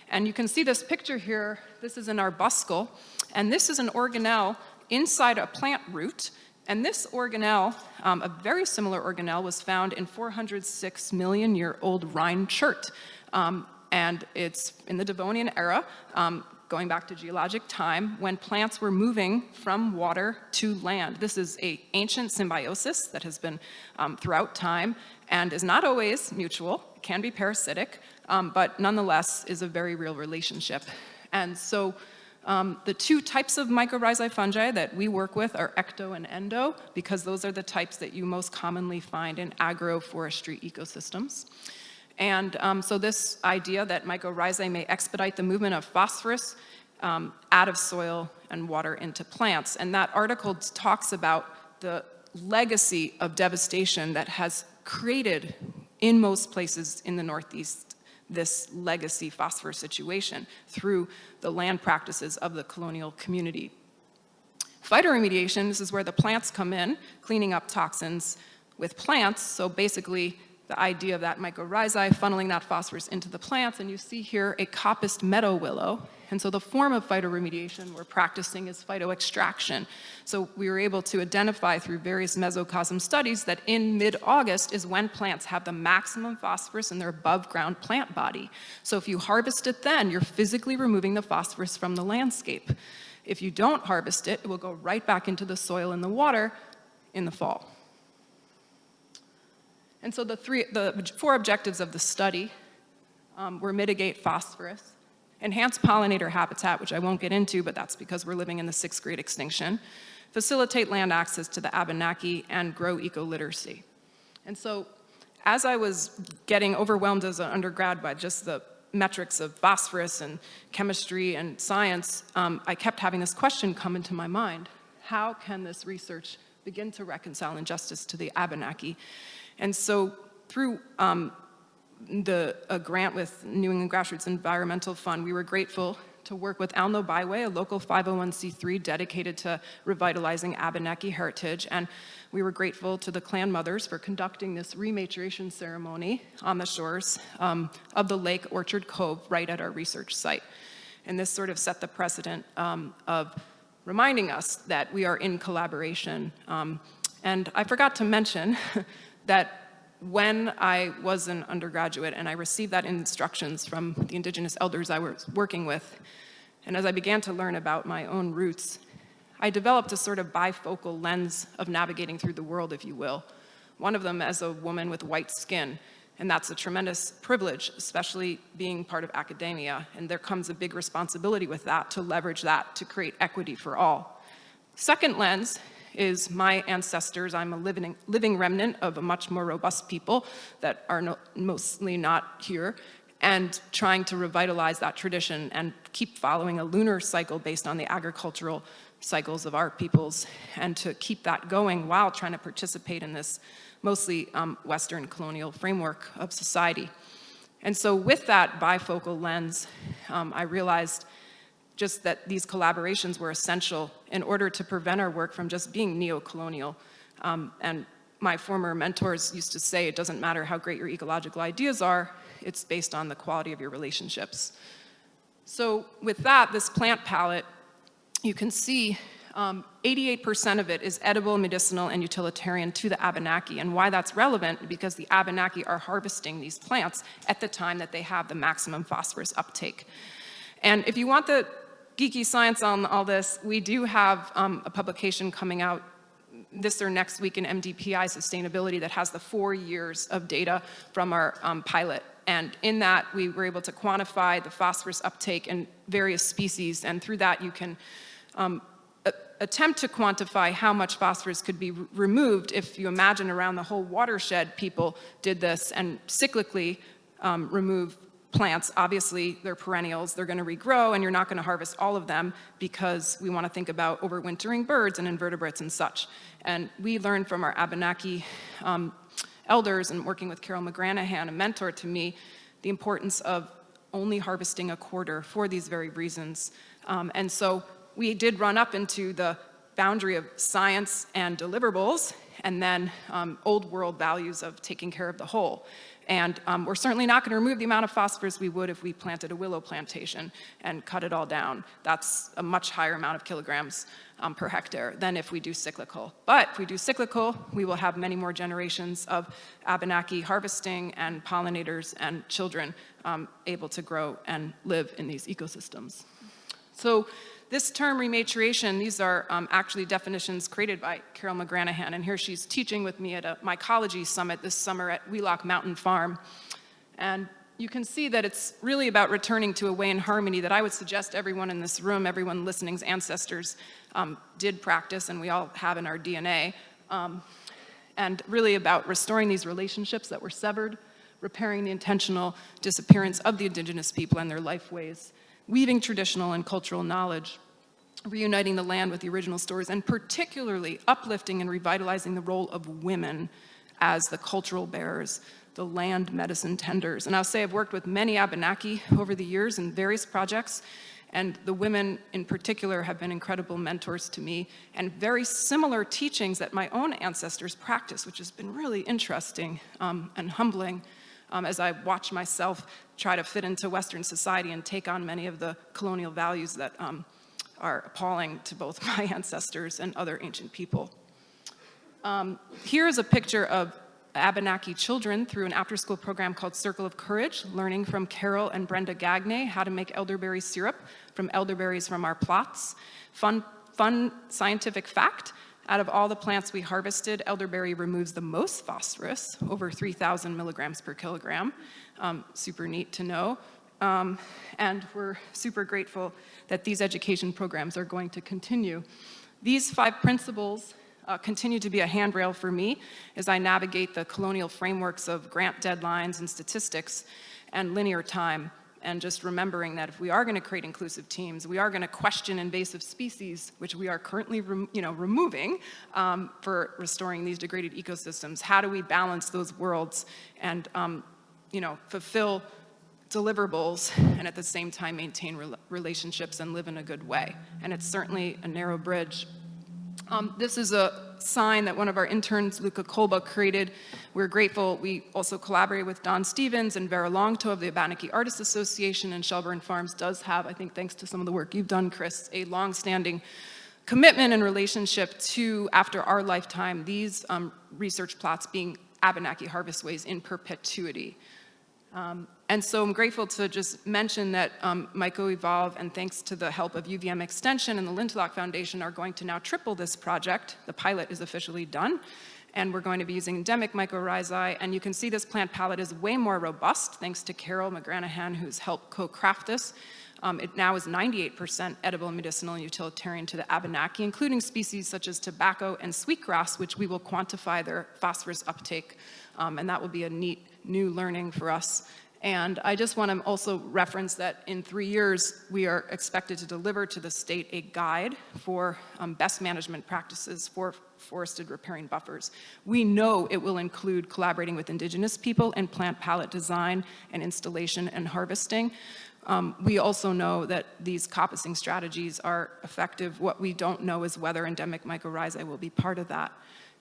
And you can see this picture here. This is an arbuscle. And this is an organelle inside a plant root. And this organelle, a very similar organelle, was found in 406 million year old Rhine chert. And it's in the Devonian era, going back to geologic time, when plants were moving from water to land. This is an ancient symbiosis that has been throughout time and is not always mutual. It can be parasitic, but nonetheless is a very real relationship. And so the 2 types of mycorrhizae fungi that we work with are ecto and endo, because those are the types that you most commonly find in agroforestry ecosystems. And so this idea that mycorrhizae may expedite the movement of phosphorus out of soil and water into plants. And that article talks about the legacy of devastation that has created in most places in the Northeast this legacy phosphorus situation through the land practices of the colonial community. Phytoremediation, this is where the plants come in, cleaning up toxins with plants. So basically, the idea of that mycorrhizae funneling that phosphorus into the plants, and you see here a coppiced meadow willow. And so the form of phytoremediation we're practicing is phytoextraction. So we were able to identify through various mesocosm studies that in mid-August is when plants have the maximum phosphorus in their above-ground plant body. So if you harvest it then, you're physically removing the phosphorus from the landscape. If you don't harvest it, it will go right back into the soil and the water in the fall. And so the 4 objectives of the study were mitigate phosphorus, enhance pollinator habitat, which I won't get into, but that's because we're living in the 6th grade extinction, facilitate land access to the Abenaki, and grow eco-literacy. And so as I was getting overwhelmed as an undergrad by just the metrics of phosphorus and chemistry and science, I kept having this question come into my mind. How can this research begin to reconcile injustice to the Abenaki? And so through a grant with New England Grassroots Environmental Fund, we were grateful to work with Alno Byway, a local 501c3 dedicated to revitalizing Abenaki heritage. And we were grateful to the clan mothers for conducting this rematuration ceremony on the shores of the lake Orchard Cove right at our research site. And this sort of set the precedent of reminding us that we are in collaboration. And I forgot to mention that when I was an undergraduate and I received that instructions from the indigenous elders I was working with, and as I began to learn about my own roots, I developed a sort of bifocal lens of navigating through the world, if you will. One of them as a woman with white skin, and that's a tremendous privilege, especially being part of academia, and there comes a big responsibility with that to leverage that to create equity for all. Second lens is my ancestors. I'm a living remnant of a much more robust people that are mostly not here, and trying to revitalize that tradition and keep following a lunar cycle based on the agricultural cycles of our peoples, and to keep that going while trying to participate in this mostly Western colonial framework of society. And so with that bifocal lens, I realized just that these collaborations were essential in order to prevent our work from just being neo-colonial. And my former mentors used to say, it doesn't matter how great your ecological ideas are, it's based on the quality of your relationships. So with that, this plant palette, you can see 88% of it is edible, medicinal, and utilitarian to the Abenaki. And why that's relevant, because the Abenaki are harvesting these plants at the time that they have the maximum phosphorus uptake. And if you want the geeky science on all this, we do have a publication coming out this or next week in MDPI Sustainability that has the 4 years of data from our pilot. And in that, we were able to quantify the phosphorus uptake in various species, and through that you can attempt to quantify how much phosphorus could be removed if you imagine around the whole watershed people did this and cyclically remove plants. Obviously, they're perennials, they're gonna regrow, and you're not gonna harvest all of them because we wanna think about overwintering birds and invertebrates and such. And we learned from our Abenaki elders and working with Carol McGranahan, a mentor to me, the importance of only harvesting a quarter for these very reasons. And so we did run up into the boundary of science and deliverables, and then old world values of taking care of the whole. And we're certainly not going to remove the amount of phosphorus we would if we planted a willow plantation and cut it all down. That's a much higher amount of kilograms per hectare than if we do cyclical. But if we do cyclical, we will have many more generations of Abenaki harvesting and pollinators and children able to grow and live in these ecosystems. So this term rematuration, these are actually definitions created by Carol McGranahan, and here she's teaching with me at a mycology summit this summer at Wheelock Mountain Farm. And you can see that it's really about returning to a way in harmony that I would suggest everyone in this room, everyone listening's ancestors did practice, and we all have in our DNA. And really about restoring these relationships that were severed, repairing the intentional disappearance of the indigenous people and their lifeways, weaving traditional and cultural knowledge, reuniting the land with the original stories, and particularly uplifting and revitalizing the role of women as the cultural bearers, the land medicine tenders. And I'll say I've worked with many Abenaki over the years in various projects, and the women in particular have been incredible mentors to me, and very similar teachings that my own ancestors practiced, which has been really interesting and humbling. As I watch myself try to fit into Western society and take on many of the colonial values that are appalling to both my ancestors and other ancient people. Here is a picture of Abenaki children through an after-school program called Circle of Courage, learning from Carol and Brenda Gagne how to make elderberry syrup from elderberries from our plots. Fun scientific fact, out of all the plants we harvested, elderberry removes the most phosphorus, over 3,000 milligrams per kilogram. Super neat to know. And we're super grateful that these education programs are going to continue. These 5 principles continue to be a handrail for me as I navigate the colonial frameworks of grant deadlines and statistics and linear time. And just remembering that if we are going to create inclusive teams, we are going to question invasive species, which we are currently removing for restoring these degraded ecosystems. How do we balance those worlds and fulfill deliverables and at the same time maintain relationships and live in a good way? And it's certainly a narrow bridge. This is a sign that one of our interns, Luca Kolba, created. We're grateful. We also collaborate with Don Stevens and Vera Longto of the Abenaki Artists Association, and Shelburne Farms does have, I think thanks to some of the work you've done, Chris, a long-standing commitment and relationship to, after our lifetime, these research plots being Abenaki harvest ways in perpetuity. And so I'm grateful to just mention that MycoEvolve, and thanks to the help of UVM Extension and the Lintelock Foundation, are going to now triple this project. The pilot is officially done, and we're going to be using endemic mycorrhizae. And you can see this plant palette is way more robust, thanks to Carol McGranahan, who's helped co-craft this. It now is 98% edible, medicinal, and utilitarian to the Abenaki, including species such as tobacco and sweetgrass, which we will quantify their phosphorus uptake. And that will be a neat new learning for us. And I just want to also reference that in 3 years, we are expected to deliver to the state a guide for best management practices for forested riparian buffers. We know it will include collaborating with Indigenous people in plant palette design and installation and harvesting. We also know that these coppicing strategies are effective. What we don't know is whether endemic mycorrhizae will be part of that.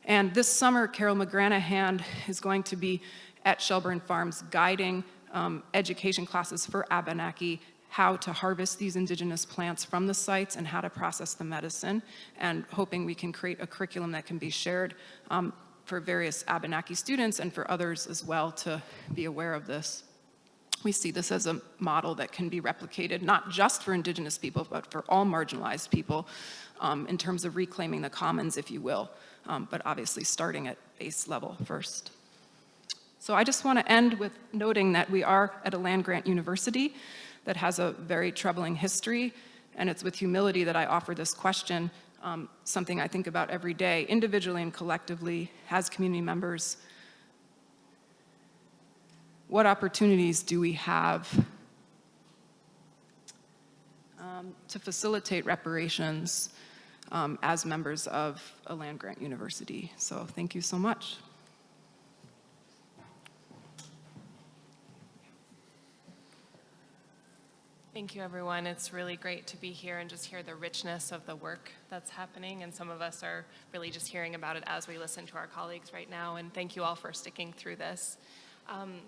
And this summer, Carol McGranahan is going to be at Shelburne Farms guiding education classes for Abenaki, how to harvest these indigenous plants from the sites and how to process the medicine, and hoping we can create a curriculum that can be shared for various Abenaki students and for others as well to be aware of this. We see this as a model that can be replicated, not just for indigenous people, but for all marginalized people in terms of reclaiming the commons, if you will, but obviously starting at base level first. So I just want to end with noting that we are at a land-grant university that has a very troubling history, and it's with humility that I offer this question, something I think about every day, individually and collectively, as community members. What opportunities do we have to facilitate reparations as members of a land-grant university? So thank you so much. Thank you, everyone. It's really great to be here and just hear the richness of the work that's happening. And some of us are really just hearing about it as we listen to our colleagues right now. And thank you all for sticking through this.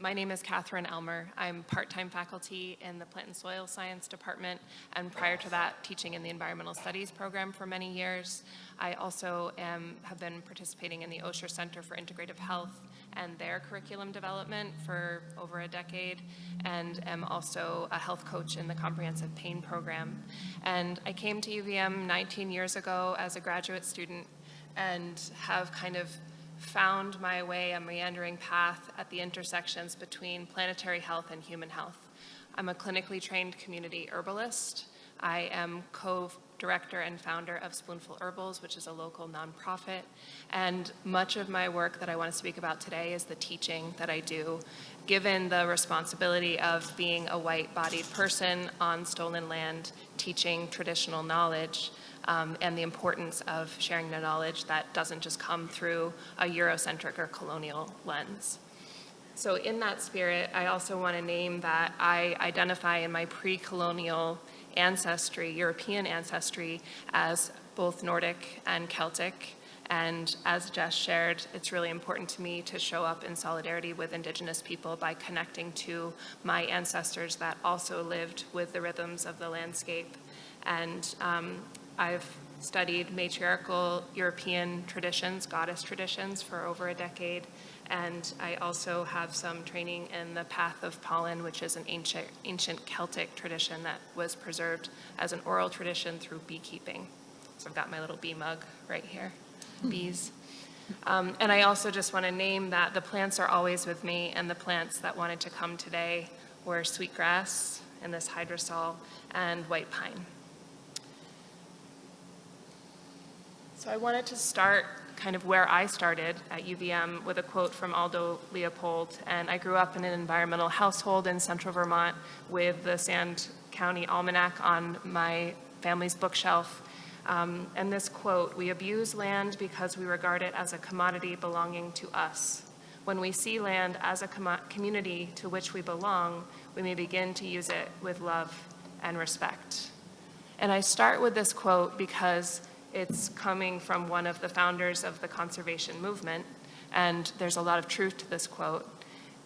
My name is Catherine Elmer. I'm part-time faculty in the Plant and Soil Science Department, and prior to that, teaching in the Environmental Studies program for many years. I also have been participating in the Osher Center for Integrative Health and their curriculum development for over a decade, and am also a health coach in the Comprehensive Pain Program. And I came to UVM 19 years ago as a graduate student and have kind of found my way, a meandering path at the intersections between planetary health and human health. I'm a clinically trained community herbalist. I am co-director and founder of Spoonful Herbals, which is a local nonprofit. And much of my work that I want to speak about today is the teaching that I do, given the responsibility of being a white-bodied person on stolen land, teaching traditional knowledge. And the importance of sharing the knowledge that doesn't just come through a Eurocentric or colonial lens. So in that spirit, I also want to name that I identify in my pre-colonial ancestry, European ancestry, as both Nordic and Celtic. And as Jess shared, it's really important to me to show up in solidarity with Indigenous people by connecting to my ancestors that also lived with the rhythms of the landscape. And I've studied matriarchal European traditions, goddess traditions, for over a decade, and I also have some training in the Path of Pollen, which is an ancient Celtic tradition that was preserved as an oral tradition through beekeeping. So I've got my little bee mug right here, bees. And I also just want to name that the plants are always with me, and the plants that wanted to come today were sweetgrass in this hydrosol and white pine. So I wanted to start kind of where I started at UVM with a quote from Aldo Leopold. And I grew up in an environmental household in central Vermont with the Sand County Almanac on my family's bookshelf. And this quote, "We abuse land because we regard it as a commodity belonging to us. When we see land as a community to which we belong, we may begin to use it with love and respect." And I start with this quote because it's coming from one of the founders of the conservation movement, and there's a lot of truth to this quote.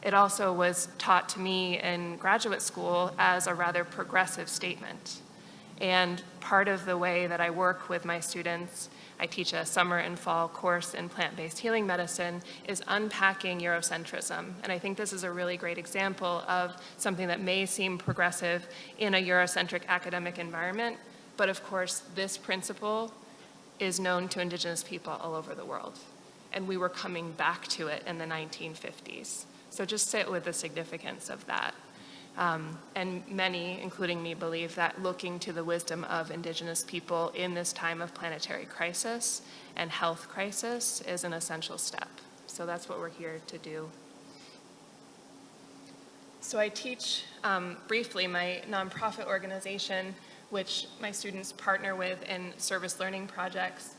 It also was taught to me in graduate school as a rather progressive statement. And part of the way that I work with my students, I teach a summer and fall course in plant-based healing medicine, is unpacking Eurocentrism. And I think this is a really great example of something that may seem progressive in a Eurocentric academic environment, but of course this principle is known to Indigenous people all over the world. And we were coming back to it in the 1950s. So just sit with the significance of that. And many, including me, believe that looking to the wisdom of Indigenous people in this time of planetary crisis and health crisis is an essential step. So that's what we're here to do. So I teach briefly my nonprofit organization, which my students partner with in service learning projects,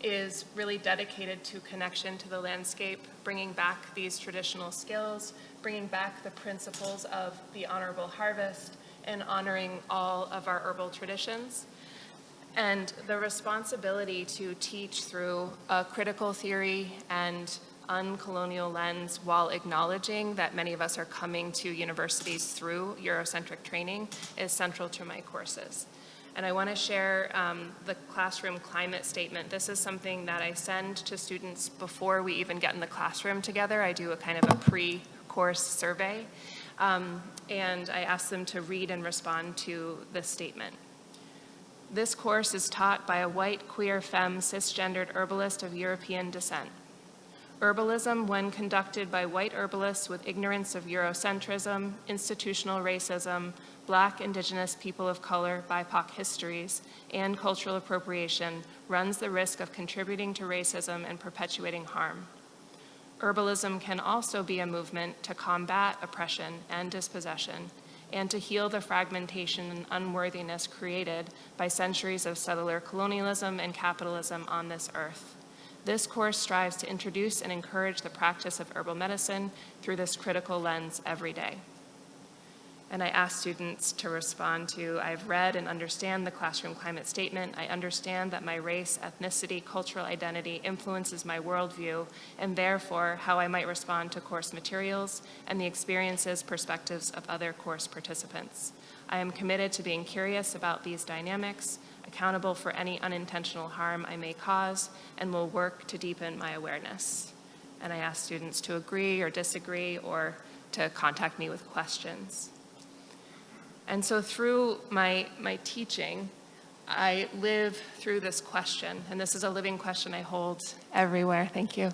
is really dedicated to connection to the landscape, bringing back these traditional skills, bringing back the principles of the honorable harvest, and honoring all of our herbal traditions. And the responsibility to teach through a critical theory and uncolonial lens while acknowledging that many of us are coming to universities through Eurocentric training is central to my courses. And I want to share the classroom climate statement. This is something that I send to students before we even get in the classroom together. I do a kind of a pre-course survey, and I ask them to read and respond to this statement. This course is taught by a white, queer, femme, cisgendered herbalist of European descent. Herbalism, when conducted by white herbalists with ignorance of Eurocentrism, institutional racism, Black, Indigenous, people of color, BIPOC histories, and cultural appropriation, runs the risk of contributing to racism and perpetuating harm. Herbalism can also be a movement to combat oppression and dispossession, and to heal the fragmentation and unworthiness created by centuries of settler colonialism and capitalism on this earth. This course strives to introduce and encourage the practice of herbal medicine through this critical lens every day. And I ask students to respond to, I've read and understand the classroom climate statement. I understand that my race, ethnicity, cultural identity influences my worldview, and therefore how I might respond to course materials and the experiences, perspectives of other course participants. I am committed to being curious about these dynamics, accountable for any unintentional harm I may cause, and will work to deepen my awareness. And I ask students to agree or disagree or to contact me with questions. And so through my teaching, I live through this question, and this is a living question I hold everywhere, thank you,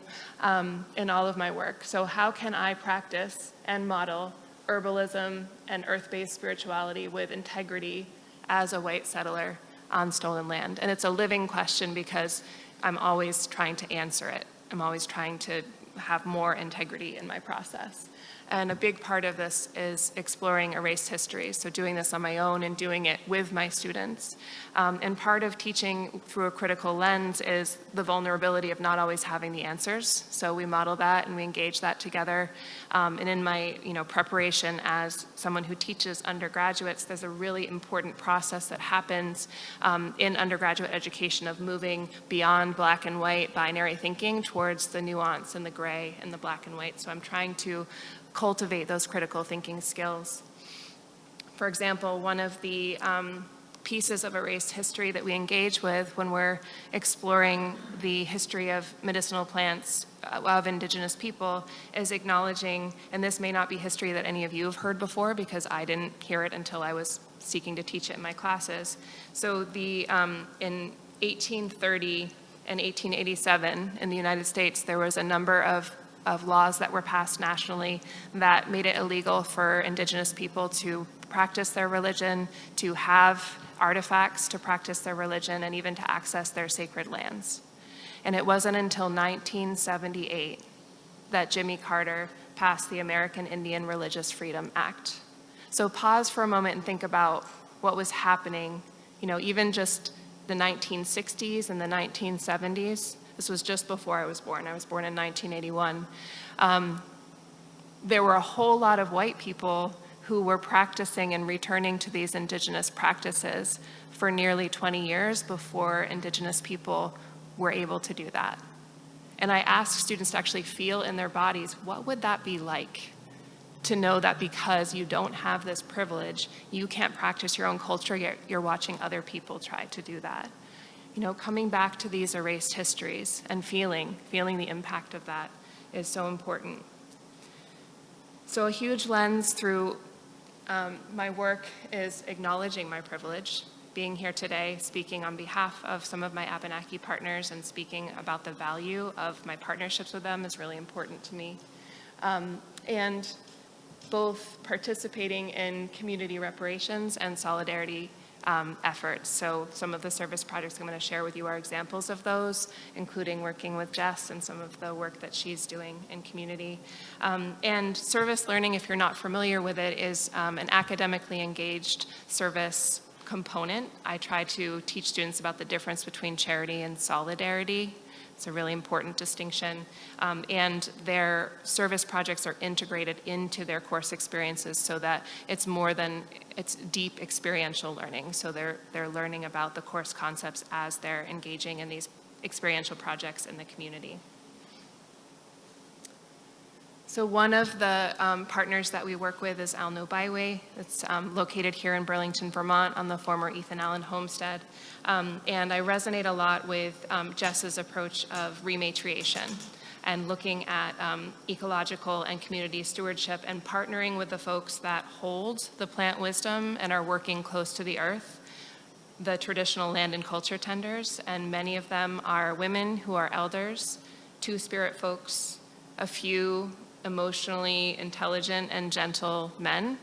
in all of my work. So how can I practice and model herbalism and earth-based spirituality with integrity as a white settler on stolen land? And it's a living question because I'm always trying to answer it. I'm always trying to have more integrity in my process. And a big part of this is exploring erased history, so doing this on my own and doing it with my students. And part of teaching through a critical lens is the vulnerability of not always having the answers. So we model that and we engage that together. And in my preparation as someone who teaches undergraduates, there's a really important process that happens in undergraduate education of moving beyond black and white binary thinking towards the nuance and the gray and the black and white. So I'm trying to cultivate those critical thinking skills. For example, one of the pieces of erased history that we engage with when we're exploring the history of medicinal plants of Indigenous people is acknowledging, and this may not be history that any of you have heard before because I didn't hear it until I was seeking to teach it in my classes. So in 1830 and 1887 in the United States, there was a number of laws that were passed nationally that made it illegal for Indigenous people to practice their religion, to have artifacts to practice their religion, and even to access their sacred lands. And it wasn't until 1978 that Jimmy Carter passed the American Indian Religious Freedom Act. So pause for a moment and think about what was happening, even just the 1960s and the 1970s. This was just before I was born. I was born in 1981. There were a whole lot of white people who were practicing and returning to these Indigenous practices for nearly 20 years before Indigenous people were able to do that. And I asked students to actually feel in their bodies, what would that be like to know that because you don't have this privilege, you can't practice your own culture, yet you're watching other people try to do that. Coming back to these erased histories and feeling the impact of that is so important. So a huge lens through my work is acknowledging my privilege, being here today, speaking on behalf of some of my Abenaki partners and speaking about the value of my partnerships with them is really important to me. And both participating in community reparations and solidarity efforts. So some of the service projects I'm going to share with you are examples of those, including working with Jess and some of the work that she's doing in community. And service learning, if you're not familiar with it, is an academically engaged service component. I try to teach students about the difference between charity and solidarity. It's a really important distinction. And their service projects are integrated into their course experiences so that it's more than, it's deep experiential learning. So they're learning about the course concepts as they're engaging in these experiential projects in the community. So one of the partners that we work with is Abenaki. It's located here in Burlington, Vermont on the former Ethan Allen homestead. And I resonate a lot with Jess's approach of rematriation and looking at ecological and community stewardship and partnering with the folks that hold the plant wisdom and are working close to the earth, the traditional land and culture tenders. And many of them are women who are elders, two-spirit folks, a few emotionally intelligent and gentle men,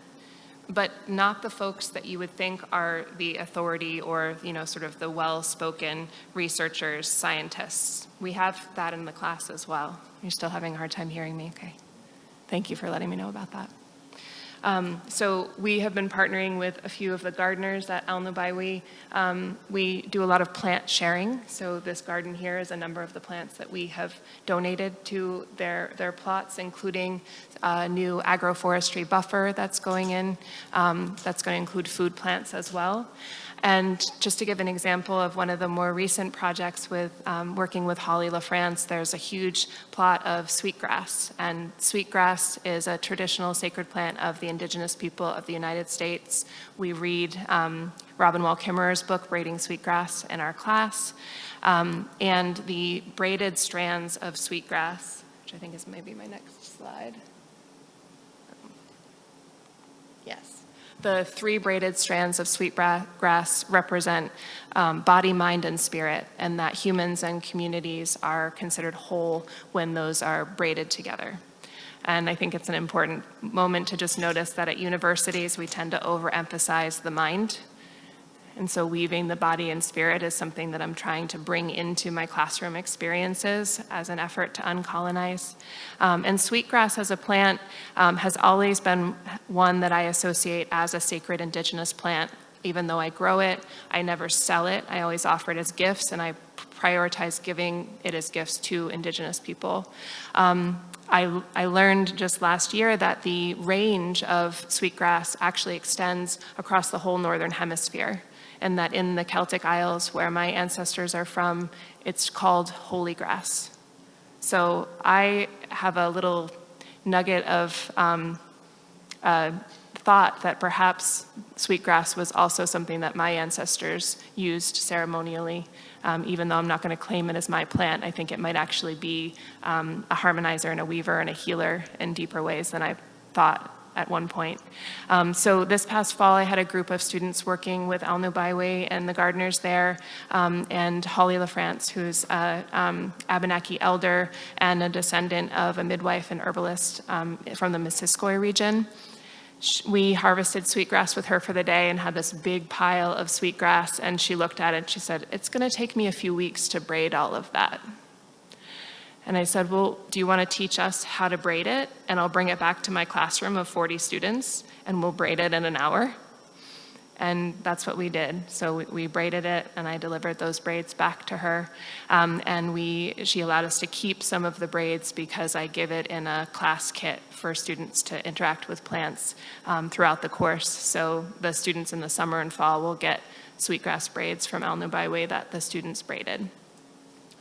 but not the folks that you would think are the authority or, you know, sort of the well-spoken researchers, scientists. We have that in the class as well. You're still having a hard time hearing me? Okay. Thank you for letting me know about that. So we have been partnering with a few of the gardeners at Abenaki. We do a lot of plant sharing. So this garden here is a number of the plants that we have donated to their plots, including a new agroforestry buffer that's going in. That's going to include food plants as well. And just to give an example of one of the more recent projects with working with Holly LaFrance, there's a huge plot of sweetgrass. And sweetgrass is a traditional sacred plant of the indigenous people of the United States. We read Robin Wall Kimmerer's book, Braiding Sweetgrass, in our class. And the braided strands of sweetgrass, which I think is maybe my next slide. Yes. The 3 braided strands of sweetgrass represent body, mind, and spirit, and that humans and communities are considered whole when those are braided together. And I think it's an important moment to just notice that at universities, we tend to overemphasize the mind. And so weaving the body and spirit is something that I'm trying to bring into my classroom experiences as an effort to uncolonize. And sweetgrass as a plant has always been one that I associate as a sacred indigenous plant. Even though I grow it, I never sell it. I always offer it as gifts, and I prioritize giving it as gifts to indigenous people. I learned just last year that the range of sweetgrass actually extends across the whole northern hemisphere, and that in the Celtic Isles, where my ancestors are from, it's called holy grass. So I have a little nugget of thought that perhaps sweetgrass was also something that my ancestors used ceremonially. Even though I'm not going to claim it as my plant, I think it might actually be a harmonizer and a weaver and a healer in deeper ways than I thought at one point. So this past fall, I had a group of students working with Abenaki and the gardeners there, and Holly LaFrance, who's an Abenaki elder and a descendant of a midwife and herbalist from the Missisquoi region. We harvested sweetgrass with her for the day and had this big pile of sweetgrass, and she looked at it and she said, "It's going to take me a few weeks to braid all of that." And I said, "Well, do you want to teach us how to braid it? And I'll bring it back to my classroom of 40 students, and we'll braid it in an hour." And that's what we did. So we braided it, and I delivered those braids back to her. And she allowed us to keep some of the braids because I give it in a class kit for students to interact with plants throughout the course. So the students in the summer and fall will get sweetgrass braids from Abenaki that the students braided.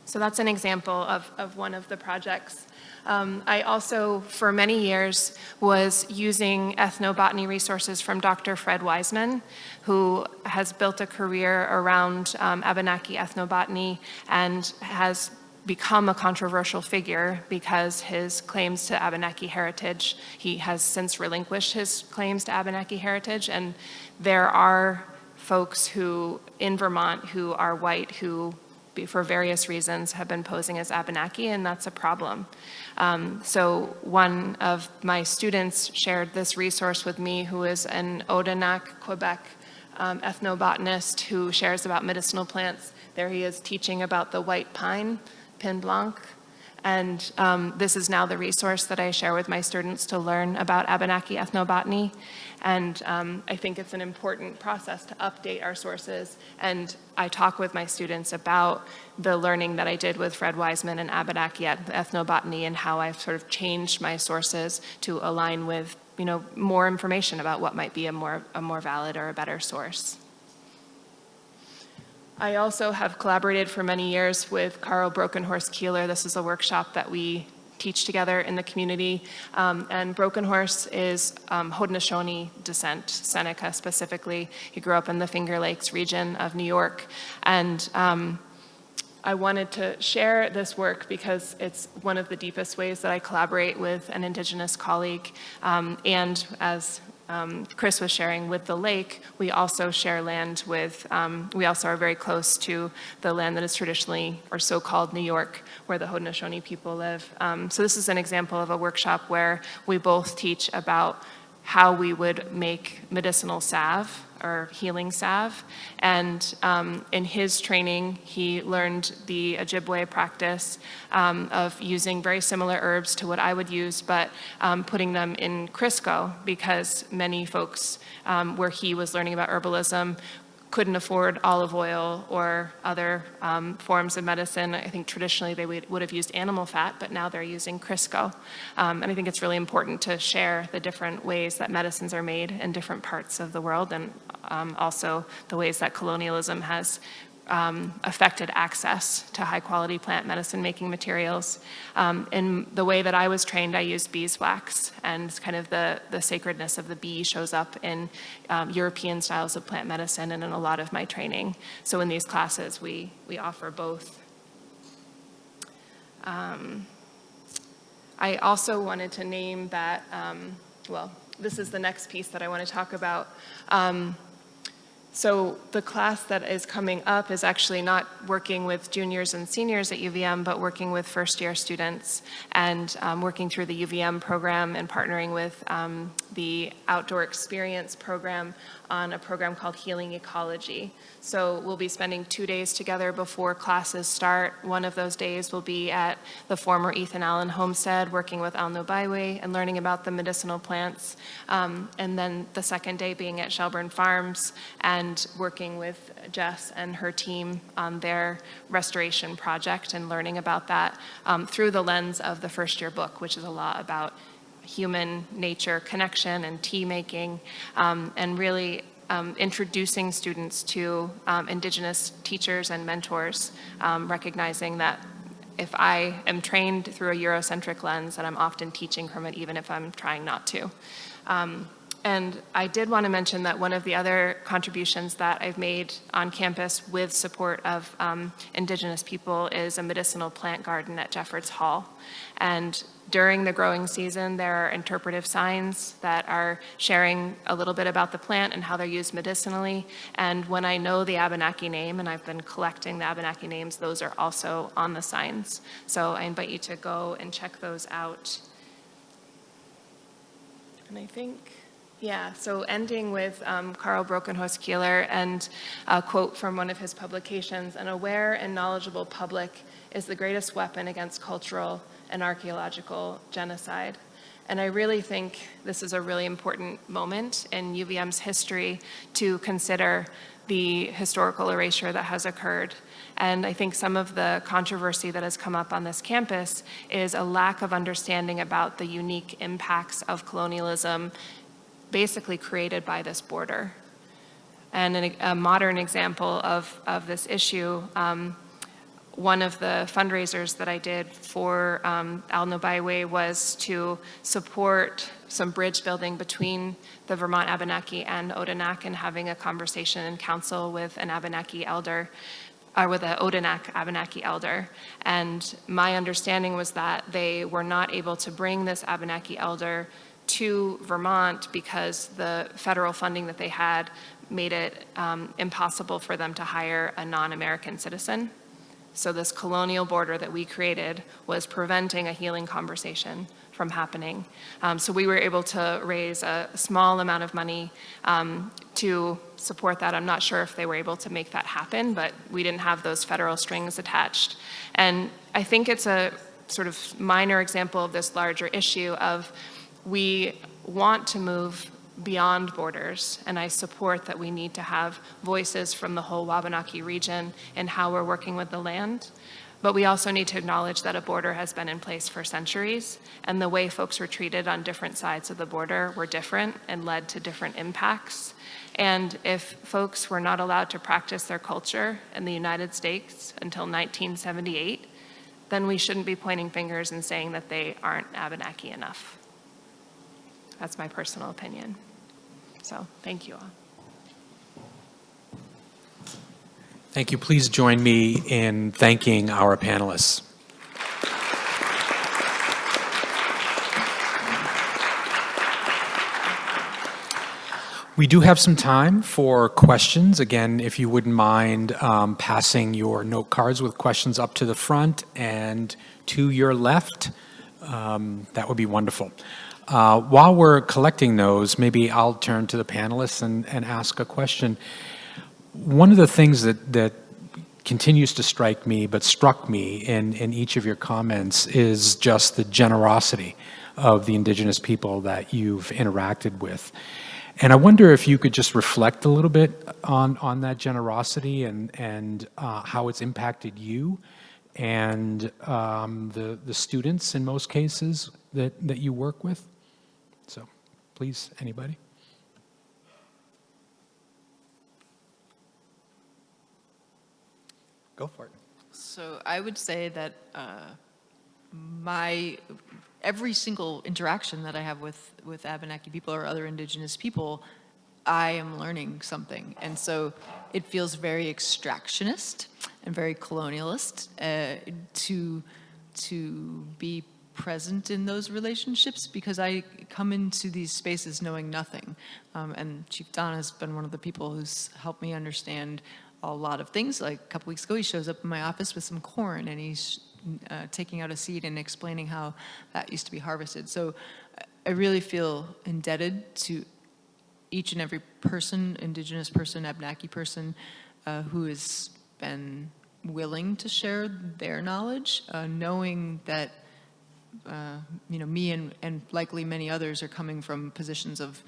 So that's an example of one of the projects. I also, for many years, was using ethnobotany resources from Dr. Fred Wiseman, who has built a career around Abenaki ethnobotany and has become a controversial figure because his claims to Abenaki heritage, he has since relinquished his claims to Abenaki heritage, and there are folks who, in Vermont, who are white, who for various reasons have been posing as Abenaki, and that's a problem. So one of my students shared this resource with me, who is an Odanak, Quebec ethnobotanist who shares about medicinal plants. There he is teaching about the white pine, Pin Blanc. And this is now the resource that I share with my students to learn about Abenaki ethnobotany. And I think it's an important process to update our sources. And I talk with my students about the learning that I did with Fred Wiseman and Abenaki ethnobotany and how I've sort of changed my sources to align with, more information about what might be a more valid or a better source. I also have collaborated for many years with Carl Broken Horse Keeler. This is a workshop that we teach together in the community. And Broken Horse is Haudenosaunee descent, Seneca specifically. He grew up in the Finger Lakes region of New York. And I wanted to share this work because it's one of the deepest ways that I collaborate with an Indigenous colleague. And as Chris was sharing with the lake, we also share land with, we also are very close to the land that is traditionally, or so-called New York, where the Haudenosaunee people live. So this is an example of a workshop where we both teach about how we would make medicinal salve or healing salve. And in his training, he learned the Ojibwe practice of using very similar herbs to what I would use, but putting them in Crisco, because many folks where he was learning about herbalism couldn't afford olive oil or other forms of medicine. I think traditionally they would have used animal fat, but now they're using Crisco. And I think it's really important to share the different ways that medicines are made in different parts of the world, and also the ways that colonialism has affected access to high quality plant medicine making materials. In the way that I was trained, I used beeswax, and kind of the sacredness of the bee shows up in European styles of plant medicine and in a lot of my training. So in these classes, we offer both. I also wanted to name that, well, this is the next piece that I want to talk about. So the class that is coming up is actually not working with juniors and seniors at UVM, but working with first-year students and working through the UVM program and partnering with the Outdoor Experience program on a program called Healing Ecology. So we'll be spending 2 days together before classes start. One of those days will be at the former Ethan Allen homestead, working with Alnobaiwe and learning about the medicinal plants. And then the second day being at Shelburne Farms and working with Jess and her team on their restoration project and learning about that through the lens of the first year book, which is a lot about human nature connection and tea making, and really introducing students to Indigenous teachers and mentors, recognizing that if I am trained through a Eurocentric lens, that I'm often teaching from it, even if I'm trying not to. And I did want to mention that one of the other contributions that I've made on campus with support of Indigenous people is a medicinal plant garden at Jeffords Hall. And during the growing season, there are interpretive signs that are sharing a little bit about the plant and how they're used medicinally. And when I know the Abenaki name, and I've been collecting the Abenaki names, those are also on the signs. So I invite you to go and check those out. And I think, yeah, so ending with Carl Broken Horse Keeler and a quote from one of his publications: "An aware and knowledgeable public is the greatest weapon against cultural and archaeological genocide." And I really think this is a really important moment in UVM's history to consider the historical erasure that has occurred. And I think some of the controversy that has come up on this campus is a lack of understanding about the unique impacts of colonialism basically created by this border. And a modern example of this issue, one of the fundraisers that I did for Alnobaiwe was to support some bridge building between the Vermont Abenaki and Odanak, and having a conversation in council with an Abenaki elder, or with an Odanak Abenaki elder. And my understanding was that they were not able to bring this Abenaki elder to Vermont because the federal funding that they had made it impossible for them to hire a non-American citizen. So this colonial border that we created was preventing a healing conversation from happening. So we were able to raise a small amount of money to support that. I'm not sure if they were able to make that happen, but we didn't have those federal strings attached. And I think it's a sort of minor example of this larger issue of we want to move beyond borders, and I support that we need to have voices from the whole Abenaki region in how we're working with the land. But we also need to acknowledge that a border has been in place for centuries, and the way folks were treated on different sides of the border were different and led to different impacts. And if folks were not allowed to practice their culture in the United States until 1978, then we shouldn't be pointing fingers and saying that they aren't Abenaki enough. That's my personal opinion. So thank you all. Thank you. Please join me in thanking our panelists. We do have some time for questions. Again, if you wouldn't mind passing your note cards with questions up to the front and to your left, that would be wonderful. While we're collecting those, maybe I'll turn to the panelists and ask a question. One of the things that continues to strike me, but struck me in each of your comments, is just the generosity of the Indigenous people that you've interacted with. And I wonder if you could just reflect a little bit on that generosity and how it's impacted you and the students in most cases that you work with. So please, anybody? Go for it. So I would say that every single interaction that I have with Abenaki people or other Indigenous people, I am learning something. And so it feels very extractionist and very colonialist to be present in those relationships, because I come into these spaces knowing nothing. And Chief Don has been one of the people who's helped me understand a lot of things. Like a couple weeks ago, he shows up in my office with some corn and he's taking out a seed and explaining how that used to be harvested. So I really feel indebted to each and every person, Indigenous person, Abenaki person, who has been willing to share their knowledge, knowing that me and likely many others are coming from positions of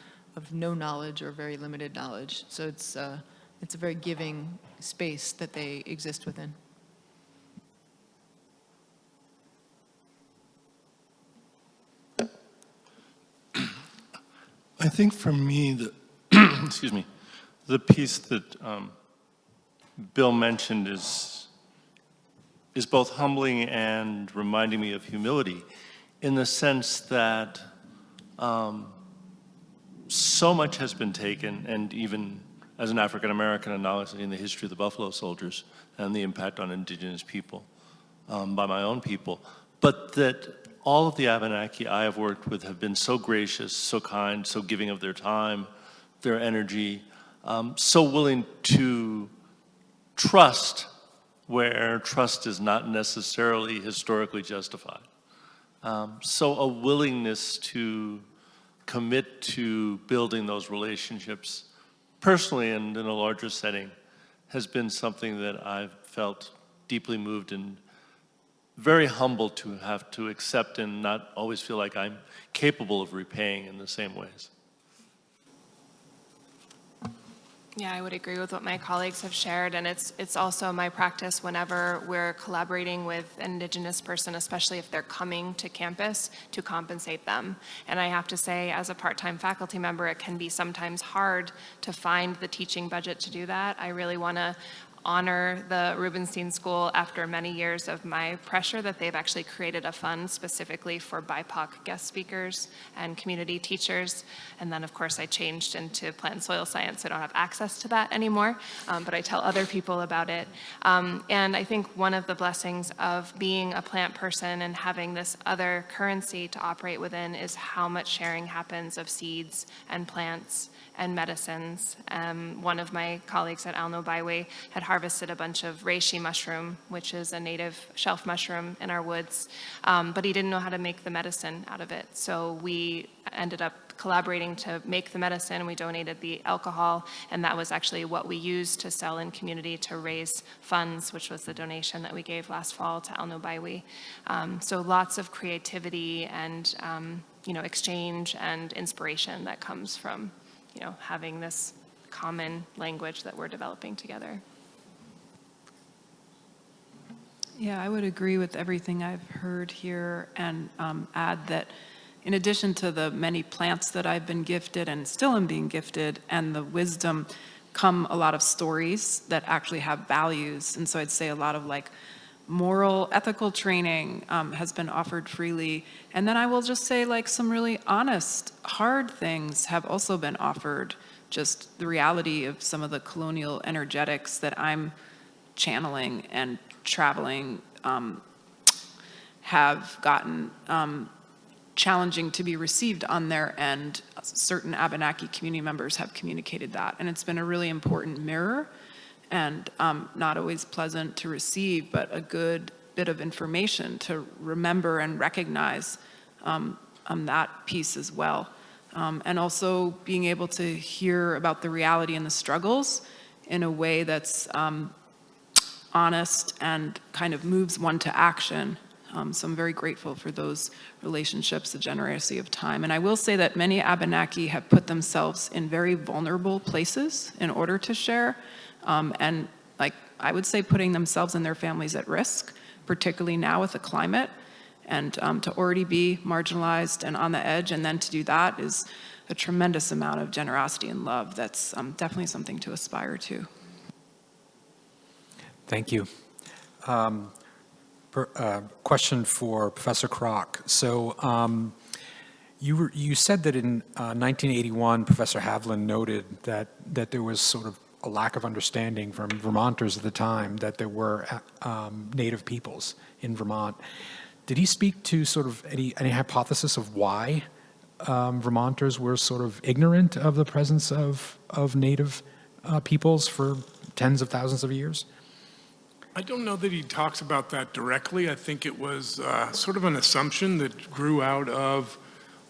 no knowledge or very limited knowledge. So it's a very giving space that they exist within. I think for me, excuse me, the piece that Bill mentioned is both humbling and reminding me of humility, in the sense that so much has been taken, and even as an African American, acknowledging the history of the Buffalo Soldiers and the impact on Indigenous people by my own people, but that all of the Abenaki I have worked with have been so gracious, so kind, so giving of their time, their energy, so willing to trust where trust is not necessarily historically justified. So a willingness to commit to building those relationships personally and in a larger setting has been something that I've felt deeply moved and very humbled to have to accept and not always feel like I'm capable of repaying in the same ways. Yeah, I would agree with what my colleagues have shared, and it's also my practice whenever we're collaborating with an Indigenous person, especially if they're coming to campus, to compensate them. And I have to say, as a part-time faculty member, it can be sometimes hard to find the teaching budget to do that. I really want to honor the Rubenstein School after many years of my pressure that they've actually created a fund specifically for BIPOC guest speakers and community teachers. And then of course I changed into plant and soil science. I don't have access to that anymore, but I tell other people about it. And I think one of the blessings of being a plant person and having this other currency to operate within is how much sharing happens of seeds and plants and medicines. One of my colleagues at Alno Byway had harvested a bunch of reishi mushroom, which is a native shelf mushroom in our woods, but he didn't know how to make the medicine out of it. So we ended up collaborating to make the medicine. We donated the alcohol, and that was actually what we used to sell in community to raise funds, which was the donation that we gave last fall to Al Nobaiwi. So lots of creativity and exchange and inspiration that comes from having this common language that we're developing together. Yeah, I would agree with everything I've heard here and add that in addition to the many plants that I've been gifted and still am being gifted and the wisdom, come a lot of stories that actually have values. And so I'd say a lot of like moral, ethical training has been offered freely. And then I will just say like some really honest, hard things have also been offered. Just the reality of some of the colonial energetics that I'm channeling and traveling have gotten challenging to be received on their end. Certain Abenaki community members have communicated that, and it's been a really important mirror and not always pleasant to receive, but a good bit of information to remember and recognize that piece as well. And also being able to hear about the reality and the struggles in a way that's honest and kind of moves one to action. So I'm very grateful for those relationships, the generosity of time. And I will say that many Abenaki have put themselves in very vulnerable places in order to share. And like I would say putting themselves and their families at risk, particularly now with the climate. And to already be marginalized and on the edge, and then to do that is a tremendous amount of generosity and love. That's definitely something to aspire to. Thank you. Question for Professor Kroc. So you said that in 1981, Professor Havlin noted that there was sort of a lack of understanding from Vermonters at the time that there were Native peoples in Vermont. Did he speak to sort of any hypothesis of why Vermonters were sort of ignorant of the presence of Native peoples for tens of thousands of years? I don't know that he talks about that directly. I think it was sort of an assumption that grew out of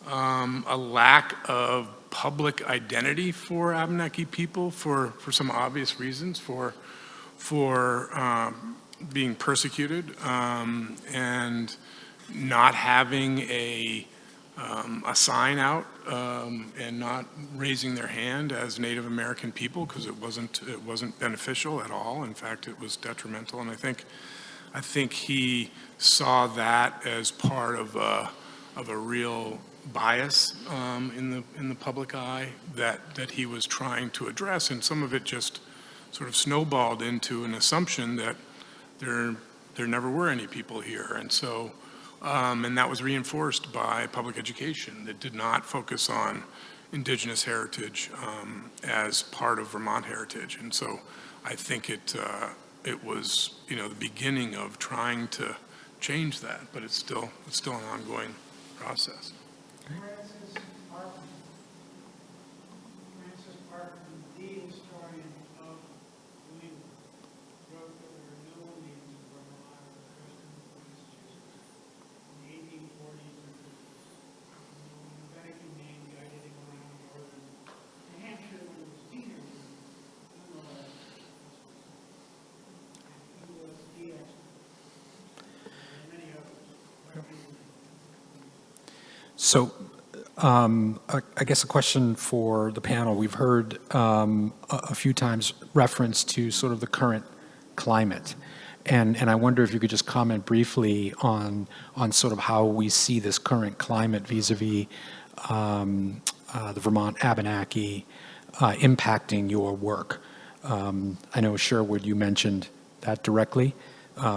a lack of public identity for Abenaki people for some obvious reasons, for being persecuted and not having a sign out and not raising their hand as Native American people because it wasn't beneficial at all. In fact, it was detrimental. And I think he saw that as part of a real bias in the public eye that he was trying to address, and some of it just sort of snowballed into an assumption that there never were any people here, and so and that was reinforced by public education that did not focus on indigenous heritage as part of Vermont heritage, and so I think it was the beginning of trying to change that, but it's still an ongoing process. Francis Parkman, the historian of New England, wrote that there were no Indians in Vermont or Massachusetts in the 1840s or 50s. When the Abenaki name guided him around northern New Hampshire when it was easier to nonetheless. And he was the expert. And many others. So I guess a question for the panel. We've heard a few times reference to sort of the current climate. And I wonder if you could just comment briefly on sort of how we see this current climate vis-a-vis the Vermont Abenaki impacting your work. I know, Sherwood, you mentioned that directly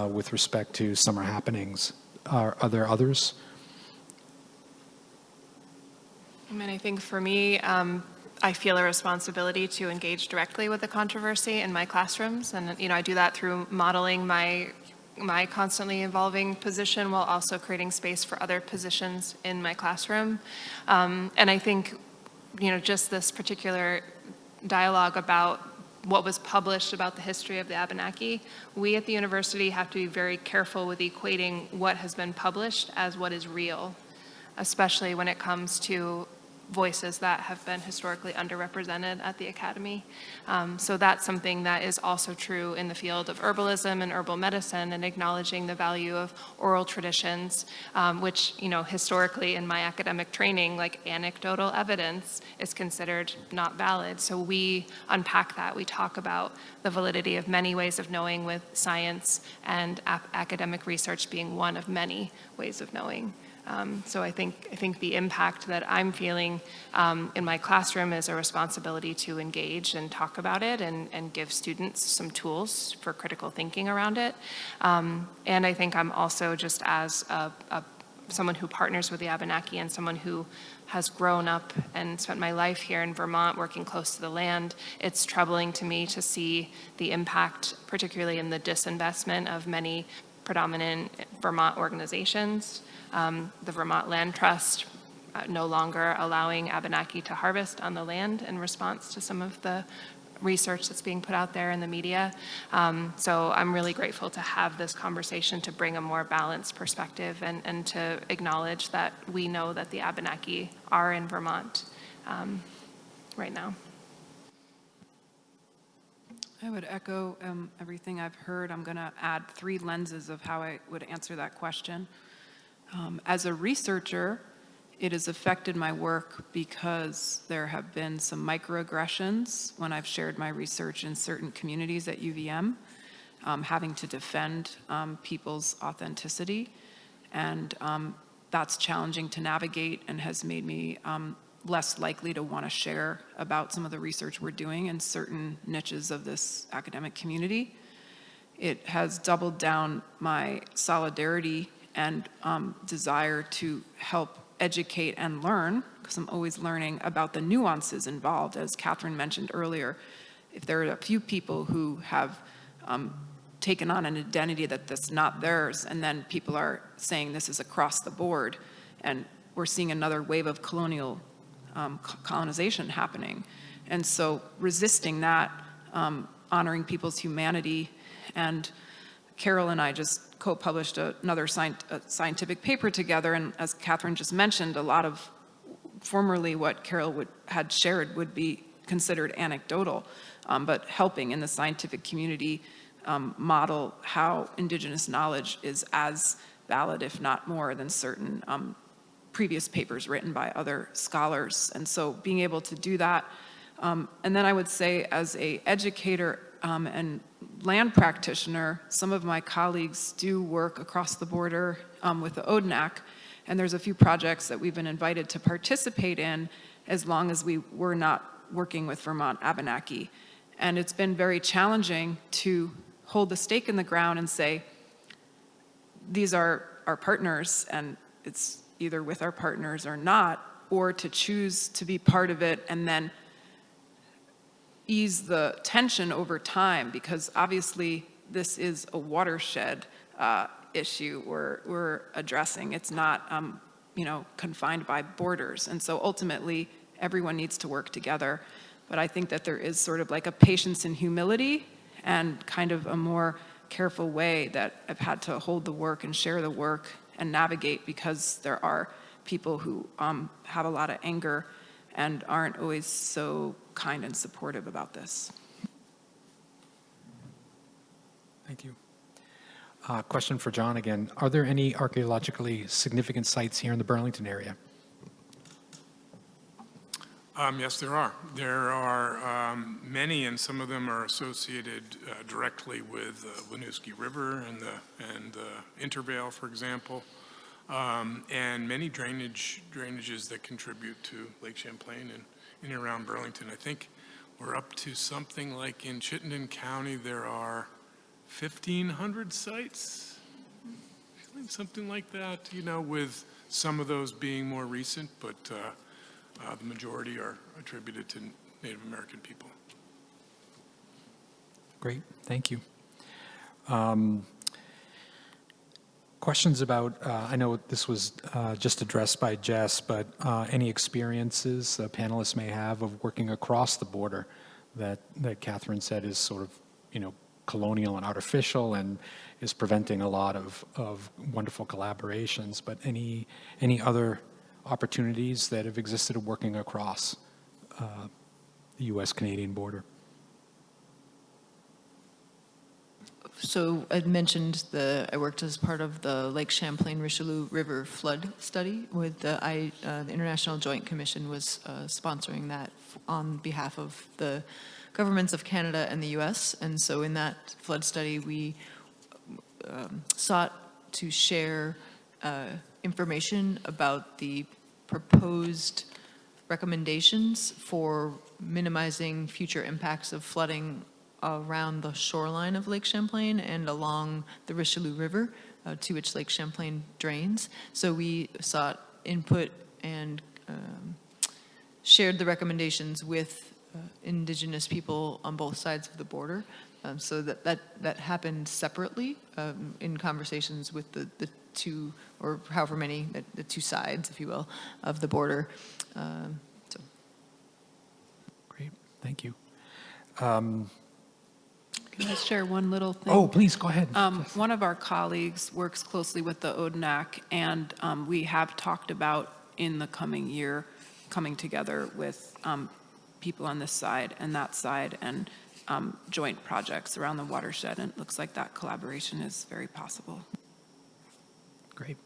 with respect to summer happenings. Are there others? I mean, I think for me, I feel a responsibility to engage directly with the controversy in my classrooms, and I do that through modeling my constantly evolving position while also creating space for other positions in my classroom. And I think, just this particular dialogue about what was published about the history of the Abenaki, we at the university have to be very careful with equating what has been published as what is real, especially when it comes to voices that have been historically underrepresented at the academy. So that's something that is also true in the field of herbalism and herbal medicine, and acknowledging the value of oral traditions, which, historically in my academic training, like anecdotal evidence is considered not valid. So we unpack that. We talk about the validity of many ways of knowing, with science and academic research being one of many ways of knowing. So I think the impact that I'm feeling in my classroom is a responsibility to engage and talk about it, and give students some tools for critical thinking around it. And I think I'm also, just as someone who partners with the Abenaki and someone who has grown up and spent my life here in Vermont working close to the land, it's troubling to me to see the impact, particularly in the disinvestment of many predominant Vermont organizations. The Vermont Land Trust no longer allowing Abenaki to harvest on the land in response to some of the research that's being put out there in the media. So I'm really grateful to have this conversation, to bring a more balanced perspective, and to acknowledge that we know that the Abenaki are in Vermont right now. I would echo everything I've heard. I'm going to add 3 lenses of how I would answer that question. As a researcher, it has affected my work because there have been some microaggressions when I've shared my research in certain communities at UVM, having to defend people's authenticity. And that's challenging to navigate, and has made me less likely to want to share about some of the research we're doing in certain niches of this academic community. It has doubled down my solidarity and desire to help educate and learn, because I'm always learning about the nuances involved. As Catherine mentioned earlier, if there are a few people who have taken on an identity that's not theirs, and then people are saying this is across the board, and we're seeing another wave of colonization happening. And so resisting that, honoring people's humanity, and Carol and I just co-published another scientific paper together, and as Catherine just mentioned, a lot of formerly what Carol had shared would be considered anecdotal, but helping in the scientific community model how Indigenous knowledge is as valid, if not more, than certain previous papers written by other scholars. And so being able to do that, and then I would say as an educator and land practitioner, some of my colleagues do work across the border with the Abenaki, and there's a few projects that we've been invited to participate in, as long as we were not working with Vermont Abenaki. And it's been very challenging to hold the stake in the ground and say, these are our partners, and it's either with our partners or not, or to choose to be part of it and then ease the tension over time, because obviously this is a watershed issue we're addressing. It's not confined by borders. And so ultimately, everyone needs to work together. But I think that there is sort of like a patience and humility, and kind of a more careful way that I've had to hold the work and share the work and navigate, because there are people who have a lot of anger and aren't always so kind and supportive about this. Thank you. Question for John again. Are there any archaeologically significant sites here in the Burlington area? Yes, there are. There are many, and some of them are associated directly with the Winooski River and the Intervale, for example, and many drainages that contribute to Lake Champlain and in and around Burlington. I think we're up to something like, in Chittenden County, there are 1,500 sites, something like that, with some of those being more recent, but the majority are attributed to Native American people. Great, thank you. Questions about, I know this was just addressed by Jess, but any experiences the panelists may have of working across the border that Catherine said is sort of, colonial and artificial and is preventing a lot of wonderful collaborations. But any other opportunities that have existed of working across the U.S.-Canadian border? So I'd mentioned I worked as part of the Lake Champlain-Richelieu River flood study with the International Joint Commission was sponsoring that on behalf of the governments of Canada and the U.S. And so in that flood study, we sought to share information about the proposed recommendations for minimizing future impacts of flooding around the shoreline of Lake Champlain and along the Richelieu River, to which Lake Champlain drains. So we sought input and shared the recommendations with Indigenous people on both sides of the border. So that happened separately in conversations with the two, or however many, the two sides, if you will, of the border. So. Great, thank you. Can I share one little thing? Oh, please, go ahead. One of our colleagues works closely with the Abenaki, and we have talked about in the coming year coming together with people on this side and that side and joint projects around the watershed, and it looks like that collaboration is very possible. Great.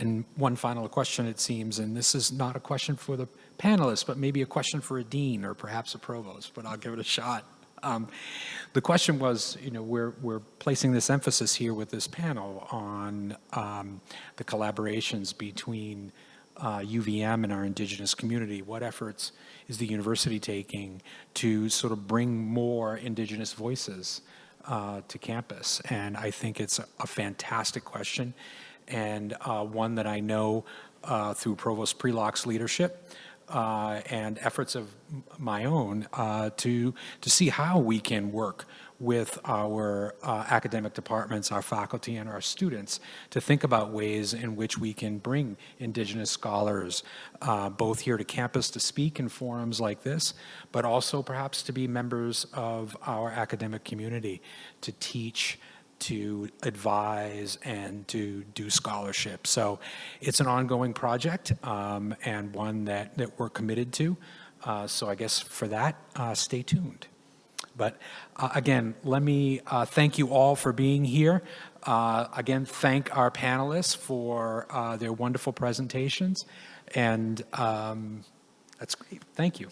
And one final question, it seems, and this is not a question for the panelists, but maybe a question for a dean or perhaps a provost, but I'll give it a shot. The question was, we're placing this emphasis here with this panel on the collaborations between UVM and our Indigenous community. What efforts is the university taking to sort of bring more Indigenous voices to campus? And I think it's a fantastic question, and one that I know through Provost Prelock's leadership and efforts of my own to see how we can work with our academic departments, our faculty, and our students to think about ways in which we can bring Indigenous scholars both here to campus to speak in forums like this, but also perhaps to be members of our academic community, to teach, to advise, and to do scholarship. So it's an ongoing project and one that we're committed to. So I guess for that, stay tuned. But again, let me thank you all for being here. Again, thank our panelists for their wonderful presentations. And that's great. Thank you.